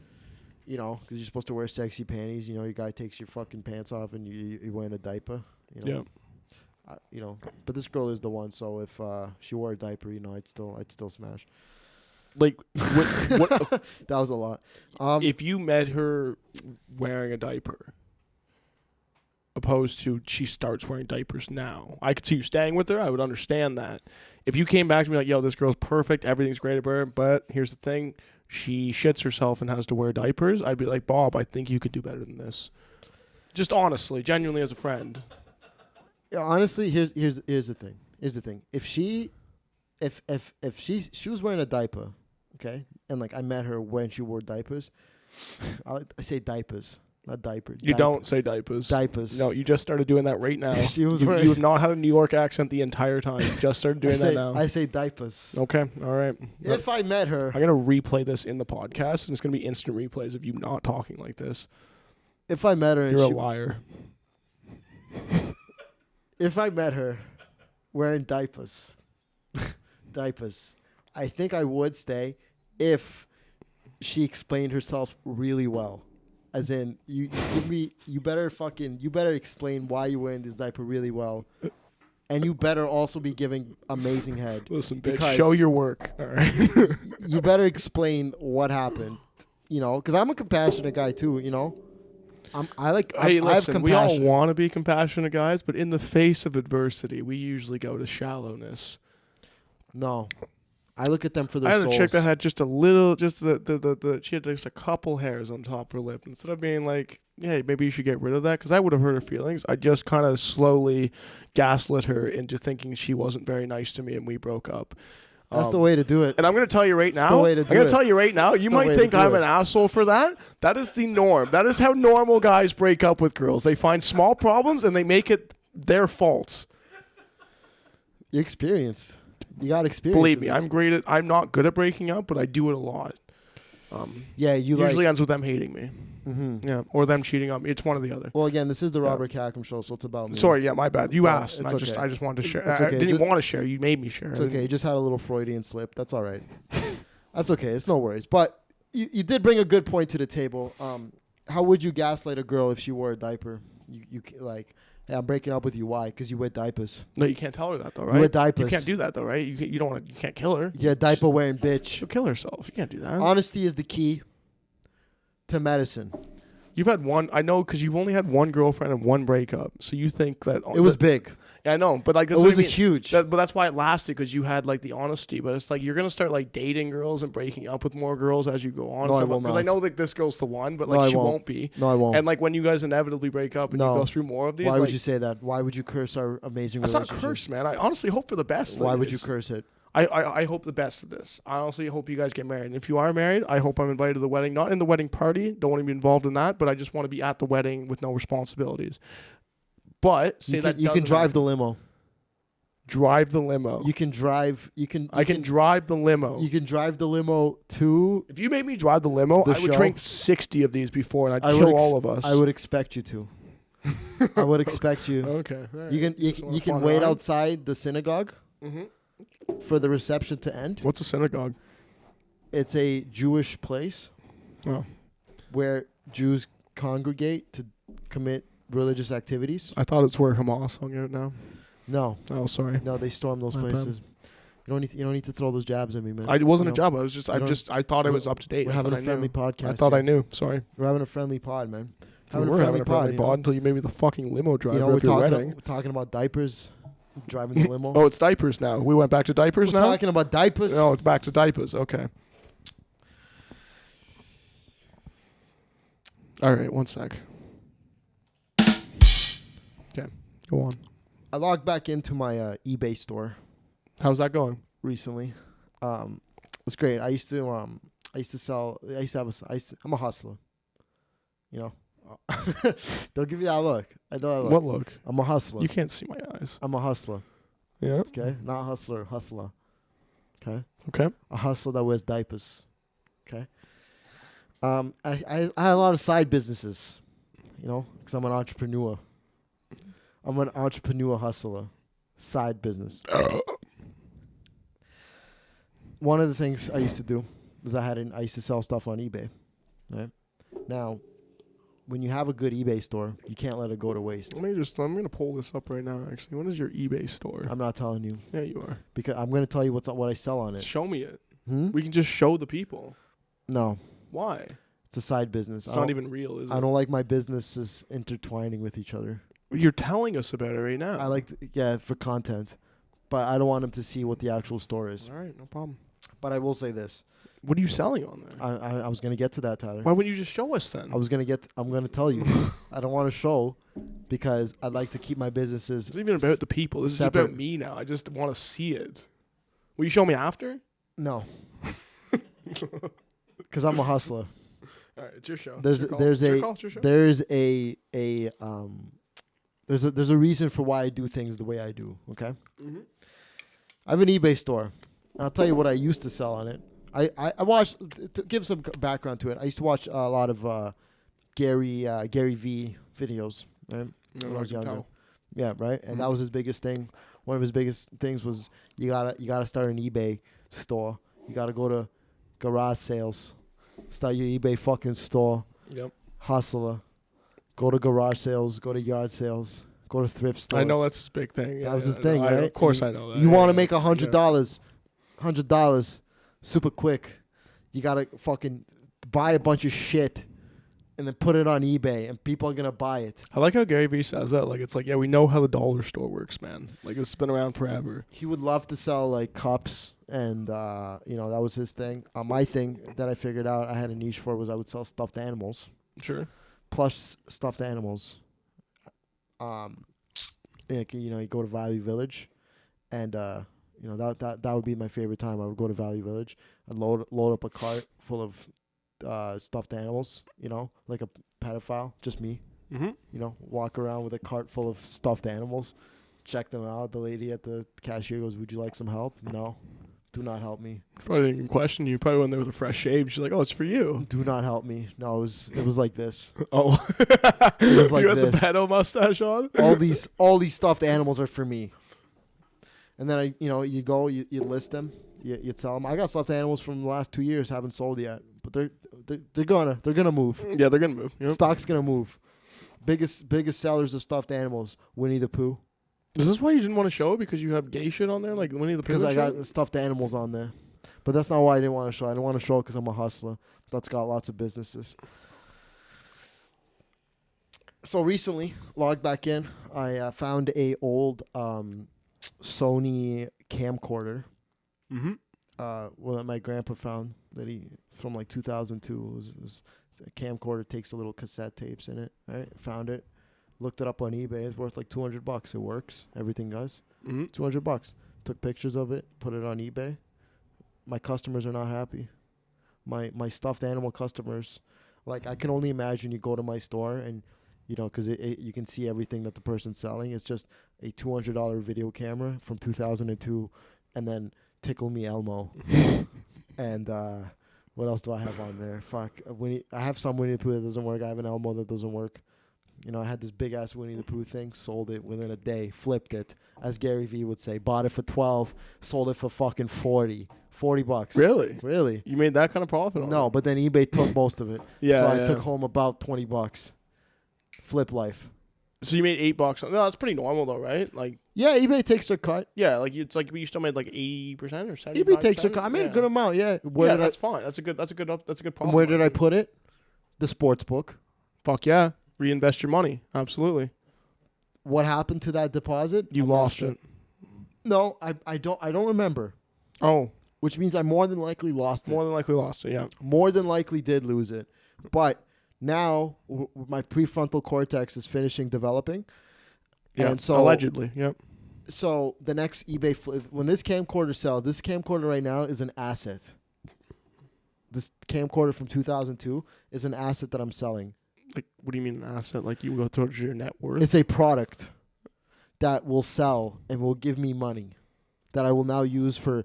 You know, because you're supposed to wear sexy panties. You know, your guy takes your fucking pants off and you're wearing a diaper. You know? Yeah. You know, but this girl is the one. So if she wore a diaper, you know, I'd still smash. Like, what that was a lot. If you met her wearing a diaper, opposed to she starts wearing diapers now, I could see you staying with her. I would understand that. If you came back to me like, yo, this girl's perfect, everything's great about her, but here's the thing, she shits herself and has to wear diapers, I'd be like, Bob, I think you could do better than this. Just honestly, genuinely as a friend. Yeah, honestly, here's the thing. Here's the thing. If she was wearing a diaper, okay, and like I met her when she wore diapers, I say diapers, not diaper. You don't say diapers. Diapers. No, you just started doing that right now. She was you have not had a New York accent the entire time. You just started doing that now. I say diapers. Okay, all right. If I met her, I'm gonna replay this in the podcast, and it's gonna be instant replays of you not talking like this. If I met her, you're a liar. If I met her wearing diapers, I think I would stay if she explained herself really well. As in, you better explain why you're wearing this diaper really well. And you better also be giving amazing head. Listen, bitch, show your work. All right. You better explain what happened. Because I'm a compassionate guy too, Hey, listen, we all want to be compassionate guys, but in the face of adversity, we usually go to shallowness. No. I look at them for their souls. I had a chick that had just a little, she had just a couple hairs on top of her lip. Instead of being like, hey, maybe you should get rid of that, because I would have hurt her feelings, I just kind of slowly gaslit her into thinking she wasn't very nice to me and we broke up. That's the way to do it. And I'm going to tell you right now, you might think I'm an asshole for that. That is the norm. That is how normal guys break up with girls. They find small problems and they make it their faults. You're experienced. You got experience. Believe me, I'm not good at breaking up, but I do it a lot. Usually ends with them hating me. Mm-hmm. Yeah, or them cheating on me. It's one or the other. Well, again, this is the Robert Khakham show, so it's about me. Sorry, my bad. You asked. And I just wanted to share. Okay. I didn't even want to share. You made me share. It's okay. You just had a little Freudian slip. That's all right. That's okay. It's no worries. But you did bring a good point to the table. How would you gaslight a girl if she wore a diaper? You like, hey, I'm breaking up with you. Why? Because you wear diapers. No, you can't tell her that though, right? You wear diapers. You can't do that though, right? You don't want to. You can't kill her. You're a diaper wearing bitch. She'll kill herself. You can't do that. Honesty is the key to medicine. You've had one, I know, because you've only had one girlfriend and one breakup. So you think that it was big. Yeah, I know, but like it was huge. But that's why it lasted, because you had like the honesty. But it's like you're gonna start like dating girls and breaking up with more girls as you go on. No, I will not. Because I know that this goes to one, but like she won't be. No, I won't. And like when you guys inevitably break up and you go through more of these, why would you say that? Why would you curse our amazing relationship? That's not curse, man. I honestly hope for the best. Why would you curse it? I hope the best of this. I honestly hope you guys get married. And if you are married, I hope I'm invited to the wedding. Not in the wedding party. Don't want to be involved in that. But I just want to be at the wedding with no responsibilities. But you can drive the limo. Drive the limo. You can drive. I can drive the limo. You can drive the limo to. If you made me drive the limo, I would drink 60 of these before, and I'd kill all of us. I would expect you to. I would expect you. Okay. Right. You can wait outside the synagogue. Mm-hmm. For the reception to end. What's a synagogue? It's a Jewish place where Jews congregate to commit religious activities. I thought it's where Hamas hung out now. No. Oh, sorry. No, they storm those places. You don't need to throw those jabs at me, man. It wasn't a jab. I thought I was up to date. We're having a friendly podcast. I thought I knew. Sorry. We're having a friendly pod, man. We're having a friendly pod until you made me the fucking limo driver we're of your wedding. We're talking about diapers. Driving the limo. Oh, it's diapers now. We went back to diapers now? We're talking about diapers. No, it's back to diapers. Okay. All right, one sec. Okay, go on. I logged back into my eBay store. How's that going? Recently. It's great. I'm a hustler. Don't give me that look. I know that look. What look? I'm a hustler. You can't see my eyes. I'm a hustler. Yeah. Okay? Not hustler. Okay? Okay. A hustler that wears diapers. Okay? I had a lot of side businesses, because I'm an entrepreneur. I'm an entrepreneur hustler. Side business. One of the things I used to do was I used to sell stuff on eBay. Right? Now, when you have a good eBay store, you can't let it go to waste. I'm going to pull this up right now, actually. What is your eBay store? I'm not telling you. Yeah, you are. Because I'm going to tell you what I sell on it. Show me it. We can just show the people. No. Why? It's a side business. It's not even real, is it? I don't like my businesses intertwining with each other. You're telling us about it right now. I like, for content. But I don't want them to see what the actual store is. All right, no problem. But I will say this. What are you selling on there? I was going to get to that, Tyler. Why wouldn't you just show us then? I'm going to tell you. I don't want to show because I'd like to keep my businesses It's even about the people. This separate. is about me now. I just want to see it. Will you show me after? No. Because I'm a hustler. All right, it's your show. There's a reason for why I do things the way I do, okay? Mm-hmm. I have an eBay store. And I'll tell you what I used to sell on it. I watched, to give some background to it, I used to watch a lot of Gary V videos, right? No, when I was younger. Yeah, right? And that was his biggest thing. One of his biggest things was you gotta start an eBay store. You gotta go to garage sales Start your eBay fucking store. Yep. Hustler. Go to garage sales. Go to yard sales. Go to thrift stores. I know that's his big thing. That was his thing, right? Of course I know that. You want to make $100 super quick. You got to fucking buy a bunch of shit and then put it on eBay, and people are going to buy it. I like how Gary Vee says that. Like, it's like, yeah, we know how the dollar store works, man. Like, it's been around forever. He would love to sell, like, cups, and, that was his thing. My thing that I figured out I had a niche for was I would sell stuffed animals. Sure. Plush stuffed animals. You go to Value Village, and, that would be my favorite time. I would go to Value Village and load up a cart full of stuffed animals, like a pedophile, just me. Mm-hmm. Walk around with a cart full of stuffed animals, check them out. The lady at the cashier goes, "Would you like some help?" No, do not help me. Probably didn't even question you. Probably went there with a fresh shave. She's like, "Oh, it's for you." Do not help me. No, it was like this. Oh, it was like you had this. the pedo mustache on. all these stuffed animals are for me. And then you go, you list them, you sell them. I got stuffed animals from the last 2 years, haven't sold yet, but they're gonna move. Yeah, they're gonna move. Yep. Stock's gonna move. Biggest sellers of stuffed animals, Winnie the Pooh. Is this why you didn't want to show it? Because you have gay shit on there, like Winnie the Pooh? Because I got stuffed animals on there, but that's not why I didn't want to show. I didn't want to show it because I'm a hustler that's got lots of businesses. So recently, logged back in, I found a old Sony camcorder. Mm-hmm. That my grandpa found from like 2002. It was a camcorder, takes a little cassette tapes in it, right? Found it, looked it up on eBay. It's worth like $200. It works. Everything does. Mm-hmm. $200. Took pictures of it, put it on eBay. My customers are not happy. My stuffed animal customers, like, I can only imagine you go to my store and, because you can see everything that the person's selling. It's just a $200 video camera from 2002, and then Tickle Me Elmo. And what else do I have on there? Fuck. I have some Winnie the Pooh that doesn't work. I have an Elmo that doesn't work. I had this big-ass Winnie the Pooh thing, sold it within a day, flipped it, as Gary Vee would say. Bought it for $12, sold it for fucking $40. $40. Really? Really. You made that kind of profit on it? No, but then eBay took most of it. Yeah. So I took home about $20. Flip life. So you made $8. No, that's pretty normal though, right? Like, yeah, eBay takes their cut. yeah, like it's like you still made like 80% or 70%. eBay takes their cut. I made a good amount. Yeah. That's fine. That's a good profit. And where did I put it? The sports book. Fuck yeah. Reinvest your money. Absolutely. What happened to that deposit? You lost it. No, I don't remember. Oh. Which means I more than likely lost it. More than likely lost it, yeah. More than likely did lose it. But now my prefrontal cortex is finishing developing. Yeah, and so allegedly, yep. So the next eBay when this camcorder sells, this camcorder right now is an asset. This camcorder from 2002 is an asset that I'm selling. Like, what do you mean an asset? Like, you go towards your net worth? It's a product that will sell and will give me money that I will now use for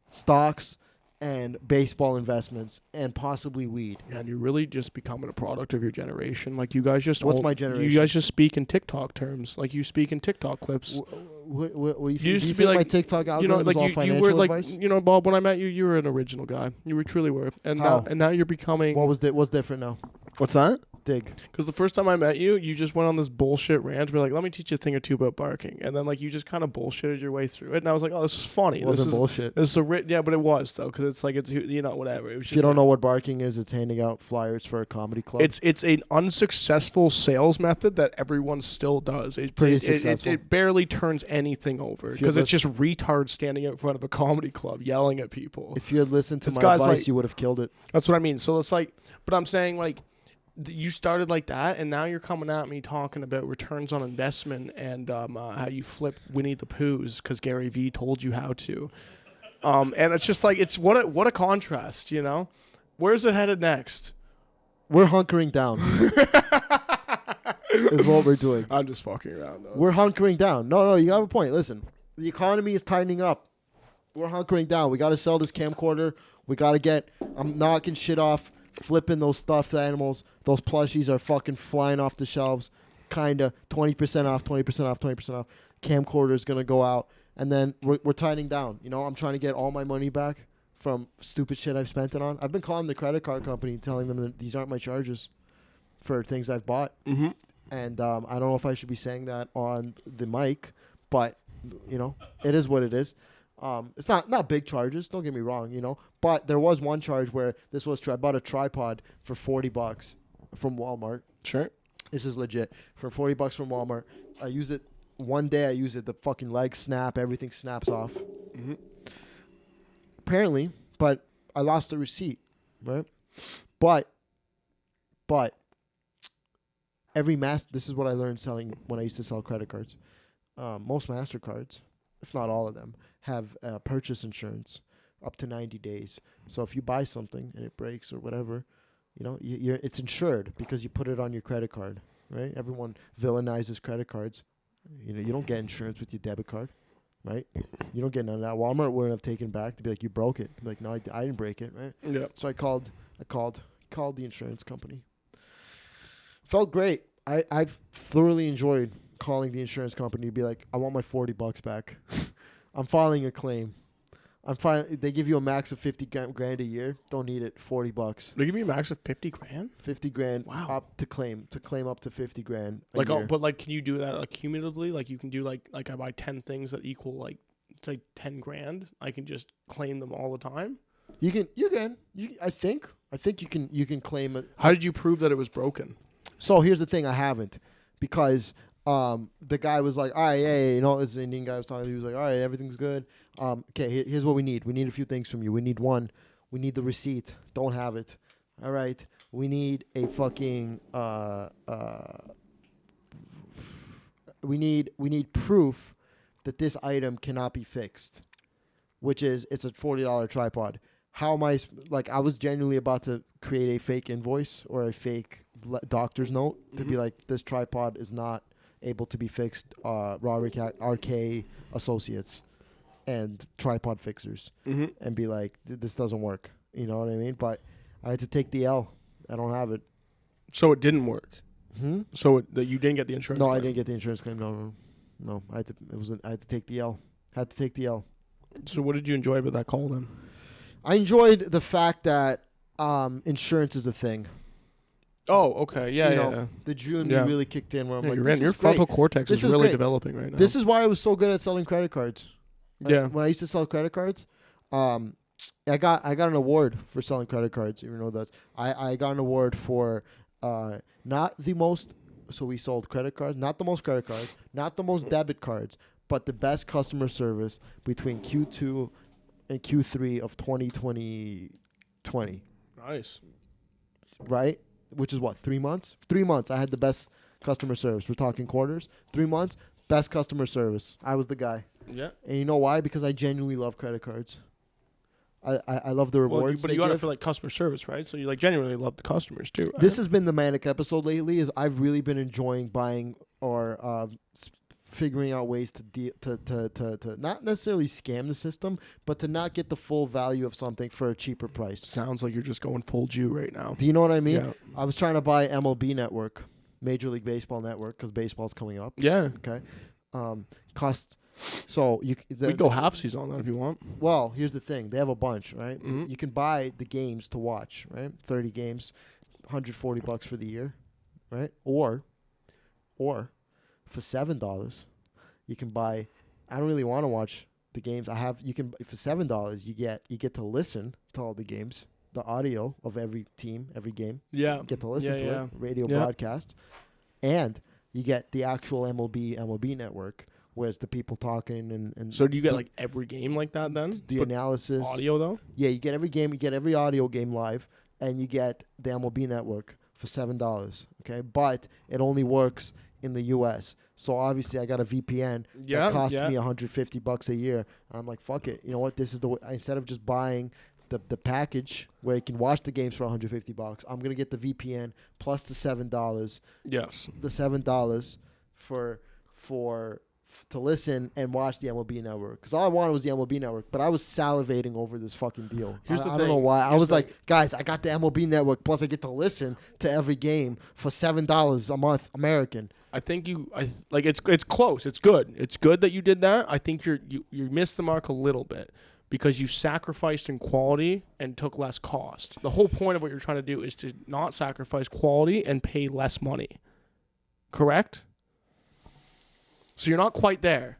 stocks and baseball investments and possibly weed. Yeah, and you're really just becoming a product of your generation. Like, you guys just... What's my generation? You guys just speak in TikTok terms. Like, you speak in TikTok clips. What do you used think? to be like my TikTok algorithm is all financial you were advice? like, Bob, when I met you, you were an original guy. You truly were. And now you're becoming... What's different now? What's that? Dig. Because the first time I met you, you just went on this bullshit rant. Be like, let me teach you a thing or two about barking. And then, like, you just kind of bullshitted your way through it. And I was like, oh, this is funny. It wasn't bullshit. This is yeah, but it was, though. Because it's like, it's whatever. It was if you don't know what barking is, it's handing out flyers for a comedy club. It's an unsuccessful sales method that everyone still does. It's pretty successful. It barely turns anything over. Because it's just retards standing out in front of a comedy club yelling at people. If you had listened to my advice, you would have killed it. That's what I mean. So it's like, but I'm saying, like, you started like that, and now you're coming at me talking about returns on investment and how you flip Winnie the Poohs because Gary Vee told you how to. And it's just like, it's what a contrast, Where's it headed next? We're hunkering down. Is what we're doing. I'm just fucking around, though. We're hunkering down. No, you have a point. Listen, the economy is tightening up. We're hunkering down. We got to sell this camcorder. We got to get... I'm knocking shit off. Flipping those stuffed animals. Those plushies are fucking flying off the shelves. Kinda 20% off, 20% off, 20% off. Camcorder is gonna go out, and then we're tightening down. I'm trying to get all my money back from stupid shit I've spent it on. I've been calling the credit card company, telling them that these aren't my charges for things I've bought. Mm-hmm. And I don't know if I should be saying that on the mic, but it is what it is. It's not big charges. Don't get me wrong, but there was one charge where this was true. I bought a tripod for $40 from Walmart. Sure. This is legit. For $40 from Walmart, I use it one day. I use it. The fucking legs snap. Everything snaps off. Mm-hmm. Apparently, but I lost the receipt, right? But this is what I learned selling when I used to sell credit cards. Most MasterCards, if not all of them, have purchase insurance up to 90 days. So if you buy something and it breaks or whatever, it's insured because you put it on your credit card, right? Everyone villainizes credit cards. You don't get insurance with your debit card, right? You don't get none of that. Walmart wouldn't have taken it back to be like, you broke it. Be like, no, I didn't break it, right? Yeah. So I called the insurance company. Felt great. I've thoroughly enjoyed calling the insurance company to be like, I want my $40 back. I'm filing a claim. They give you a max of 50 grand a year. Don't need it. $40. They give you a max of 50 grand? 50 grand. Wow. Up to claim up to 50 grand a like, year. but can you do that cumulatively? Like you can do like I buy 10 things that equal say 10 grand. I can just claim them all the time. You can. I think you can claim it. How did you prove that it was broken? So here's the thing. I haven't, because the guy was like, all right, hey, this is an Indian guy I was talking to. He was like, all right, everything's good. Okay, here's what we need. We need a few things from you. We need the receipt. Don't have it. All right. We need a fucking we need proof that this item cannot be fixed, which is it's a $40 tripod. How am I I was genuinely about to create a fake invoice or a fake doctor's note to be like, this tripod is not able to be fixed. RK Associates and tripod fixers, and be like, this doesn't work. You know what I mean? But I had to take the L. I don't have it. So it didn't work. So that you didn't get the insurance. No, claim. I didn't get the insurance claim. No. I had to take the L. So what did you enjoy about that call then? I enjoyed the fact that insurance is a thing. Oh, okay. Yeah. The June really kicked in where I'm like, your frontal cortex is really great. developing right now. This is why I was so good at selling credit cards. When I used to sell credit cards, I got an award for selling credit cards. Even though I got an award for not the most. So we sold credit cards, not the most credit cards, not the most debit cards, but the best customer service between Q2 and Q3 of 2020. Nice. Right? Which is what, 3 months? 3 months. I had the best customer service. We're talking quarters. 3 months, best customer service. I was the guy. Yeah. And you know why? Because I genuinely love credit cards. I love the rewards. But you got it for customer service, right? So you genuinely love the customers too. Right? This has been the manic episode lately. Is I've really been enjoying buying or figuring out ways to not necessarily scam the system, but to not get the full value of something for a cheaper price. Sounds like you're just going full Jew right now. Do you know what I mean? Yeah. I was trying to buy MLB Network, Major League Baseball Network, because baseball's coming up. Yeah. Okay. Cost. So we go half season on that if you want. Well, here's the thing: they have a bunch, right? Mm-hmm. You can buy the games to watch, right? 30 games, $140 for the year, right? Or for $7, you can buy. I don't really want to watch the games. You can for $7 you get to listen to all the games, the audio of every team, every game. Yeah. You get to listen to it, radio broadcast, and you get the actual MLB Network. Where it's the people talking and so do you get every game like that then? The analysis. Audio though? Yeah, you get every game, you get every audio game live, and you get the MLB Network for $7. Okay, but it only works in the US. So obviously I got a VPN that costs me $150 a year. And I'm like, fuck it. You know what? This is instead of just buying the package where you can watch the games for $150, I'm gonna get the VPN plus the $7. Yes. The $7 to listen and watch the MLB Network. Because all I wanted was the MLB Network, but I was salivating over this fucking deal. I don't know why. I was like, guys, I got the MLB Network, plus I get to listen to every game for $7 a month, American. I think it's close. It's good. It's good that you did that. I think you missed the mark a little bit. because you sacrificed in quality and took less cost. The whole point of what you're trying to do is to not sacrifice quality and pay less money. Correct? So you're not quite there.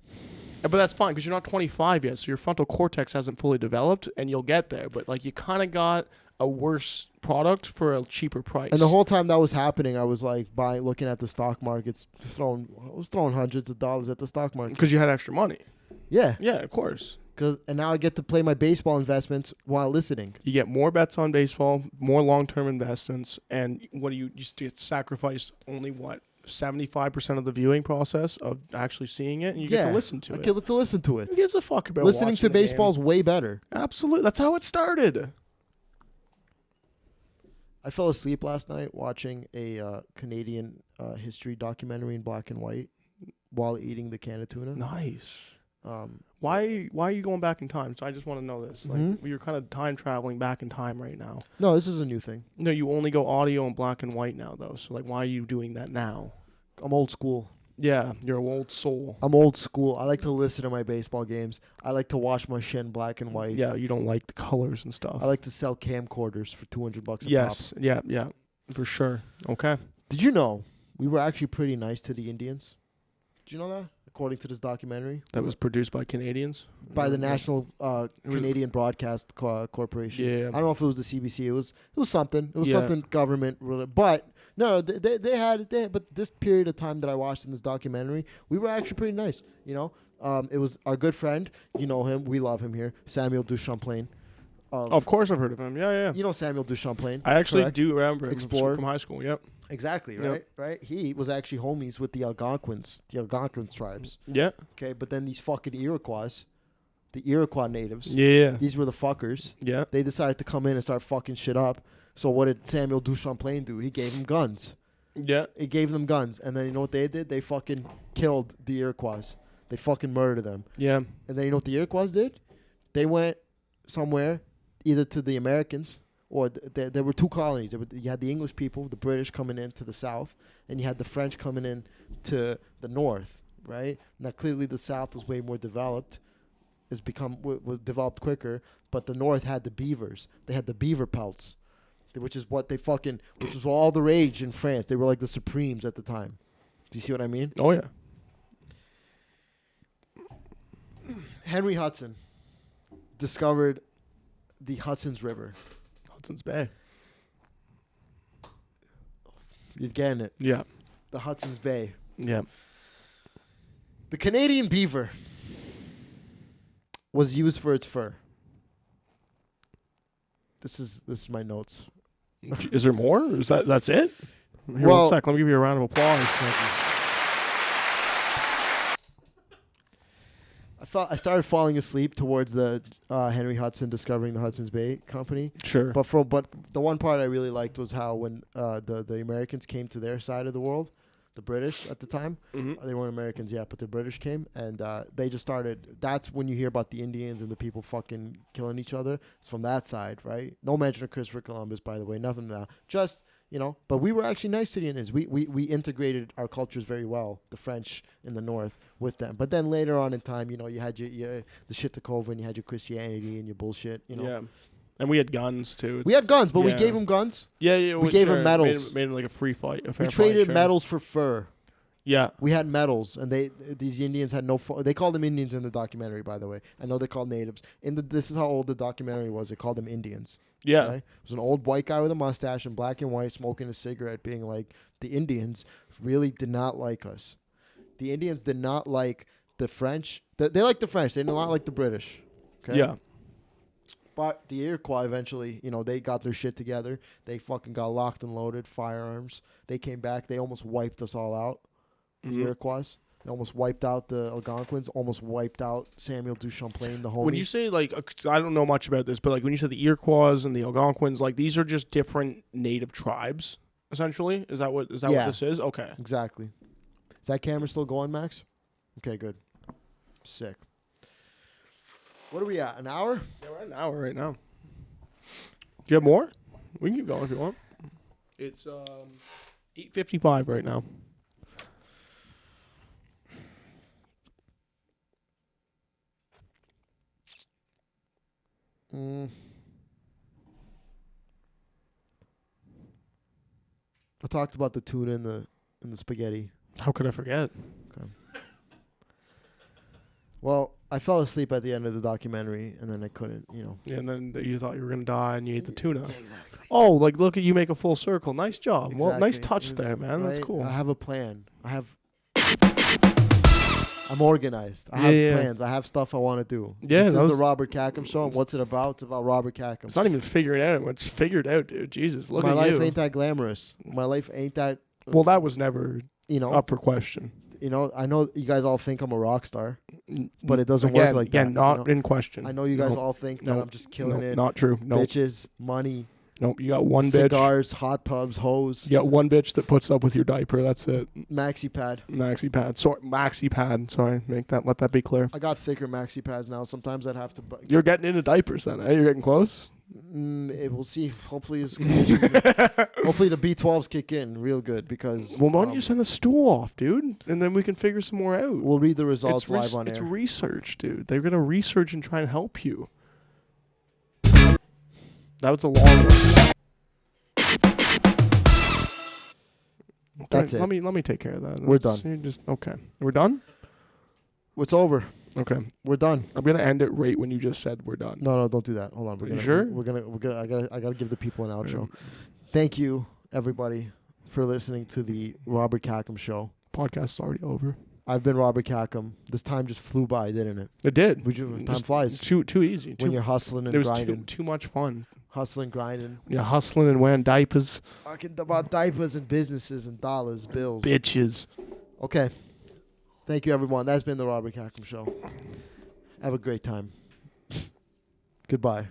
But that's fine because you're not 25 yet, so your frontal cortex hasn't fully developed, and you'll get there. But like you kind of got a worse product for a cheaper price. And the whole time that was happening, I was like looking at the stock markets, I was throwing hundreds of dollars at the stock market. Because you had extra money. Yeah. Yeah, of course. And now I get to play my baseball investments while listening. You get more bets on baseball, more long-term investments, and what do you just sacrifice only what? 75% of the viewing process of actually seeing it, and you get to listen to it. Okay, let's listen to it. Who gives a fuck about listening to baseball is way better. Absolutely. That's how it started. I fell asleep last night watching a Canadian history documentary in black and white while eating the can of tuna. Nice. Why are you going back in time? So I just want to know this. Like you're kind of time traveling back in time right now. No, this is a new thing. No, you only go audio and black and white now though. So like why are you doing that now? I'm old school. Yeah, you're an old soul. I'm old school. I like to listen to my baseball games. I like to watch my shit in black and white. Yeah, you don't like the colors and stuff. I like to sell camcorders for $200 a pop. Yes, yeah, for sure. Okay. Did you know we were actually pretty nice to the Indians? Did you know that? According to this documentary. That was produced by Canadians? By the National Canadian Broadcast Corporation. Yeah. I don't know if it was the CBC. It was something. It was something government related. But no, they had but this period of time that I watched in this documentary, we were actually pretty nice. You know, it was our good friend. You know him. We love him here. Samuel Duchamplain. Of course I've heard of him. Yeah. You know Samuel Duchamplain. I actually correct? do remember him Explorer. from high school. Yep. Exactly, right? Yep. Right? He was actually homies with the Algonquin tribes. Yeah. Okay, but then these fucking the Iroquois natives, Yeah. these were the fuckers. Yeah. They decided to come in and start fucking shit up. So what did Samuel Duchamplain do? He gave them guns. Yeah. He gave them guns. And then you know what they did? They fucking killed the Iroquois. They fucking murdered them. Yeah. And then you know what the Iroquois did? They went somewhere, either to the Americans, or there were two colonies. You had the English people, the British coming in to the south, and you had the French coming in to the north, right? Now, clearly the south was way more developed, was developed quicker, but the north had the beavers. They had the beaver pelts, which is all the rage in France. They were like the Supremes at the time. Do you see what I mean? Oh, yeah. Henry Hudson discovered the Hudson's River. Hudson's Bay. You're getting it. Yeah. The Hudson's Bay. Yeah. The Canadian beaver was used for its fur. This is my notes. Is there more? Or is that's it? Here, Well, 1 sec. Let me give you a round of applause. I started falling asleep towards the Henry Hudson discovering the Hudson's Bay Company. Sure. But the one part I really liked was how when the Americans came to their side of the world, the British at the time, they weren't Americans yet, but the British came and they just started. That's when you hear about the Indians and the people fucking killing each other. It's from that side, right? No mention of Christopher Columbus, by the way. Nothing of that. Just but we were actually nice to the Indians. We integrated our cultures very well, the French in the north with them. But then later on in time, you had your the shit took over and you had your Christianity and your bullshit, Yeah. And we had guns, too. We had guns, but we gave them guns. Yeah. We gave them medals. Made it like a free fight. We traded medals for fur. Yeah. We had medals, and these Indians had no. They called them Indians in the documentary, by the way. I know they're called natives. This is how old the documentary was. They called them Indians. Yeah. Okay? It was an old white guy with a mustache and black and white smoking a cigarette, being like, the Indians really did not like us. The Indians did not like the French. They liked the French. They did not like the British. Okay? Yeah. But the Iroquois eventually, they got their shit together. They fucking got locked and loaded, firearms. They came back. They almost wiped us all out. The Iroquois. They almost wiped out the Algonquins, almost wiped out Samuel Duchamplain, the homie. When you say, like, I don't know much about this, but, like, when you said the Iroquois and the Algonquins, like, these are just different native tribes, essentially? Is that what this is? Okay. Exactly. Is that camera still going, Max? Okay, good. Sick. What are we at, an hour? Yeah, we're at an hour right now. Do you have more? We can keep going if you want. It's 8:55 right now. I talked about the tuna and the spaghetti. How could I forget? Okay. Well, I fell asleep at the end of the documentary, and then I couldn't, Yeah, and then you thought you were gonna die, and you ate the tuna. Yeah, exactly. Oh, like look at you make a full circle. Nice job. Exactly. Well, nice touch there, man. That's Right? cool. I have a plan. I'm organized. I have plans. I have stuff I want to do. Yeah, this is the Robert Khakham show. And what's it about? It's about Robert Khakham. It's not even figuring out. It's figured out, dude. Jesus, look My at you. life ain't that glamorous. My life ain't that. Well, that was never up for question. I know you guys all think I'm a rock star, but it doesn't work like that. Again, not in question. I know you guys all think that I'm just killing it. Not true. No. Bitches, money. Nope, you got one cigars, hot tubs, hoes. You got one bitch that puts up with your diaper. That's it. MAXI-PAD. MAXI-PAD. Sorry, MAXI-PAD. Sorry, let that be clear. I got thicker MAXI-PADs now. Sometimes I'd have to. You're getting into diapers then, eh? You're getting close. We'll see. Hopefully, hopefully the B12s kick in real good because. Well, why don't you send the stool off, dude, and then we can figure some more out. We'll read the results live on air. It's research, dude. They're gonna research and try and help you. That was a long one. That's it. Let me take care of that. We're done. Okay. We're done? It's over. Okay. We're done. I'm gonna end it right when you just said we're done. No, don't do that. Hold on. You sure? We're gonna. I gotta give the people an outro. Thank you, everybody, for listening to the Robert Khakham show. Podcast's already over. I've been Robert Khakham. This time just flew by, didn't it? It did. Time flies. Too easy. When you're hustling and grinding. It was too much fun. Hustling, grinding. Yeah, hustling and wearing diapers. Talking about diapers and businesses and dollars, bills. Bitches. Okay. Thank you, everyone. That's been the Robert Khakham show. Have a great time. Goodbye.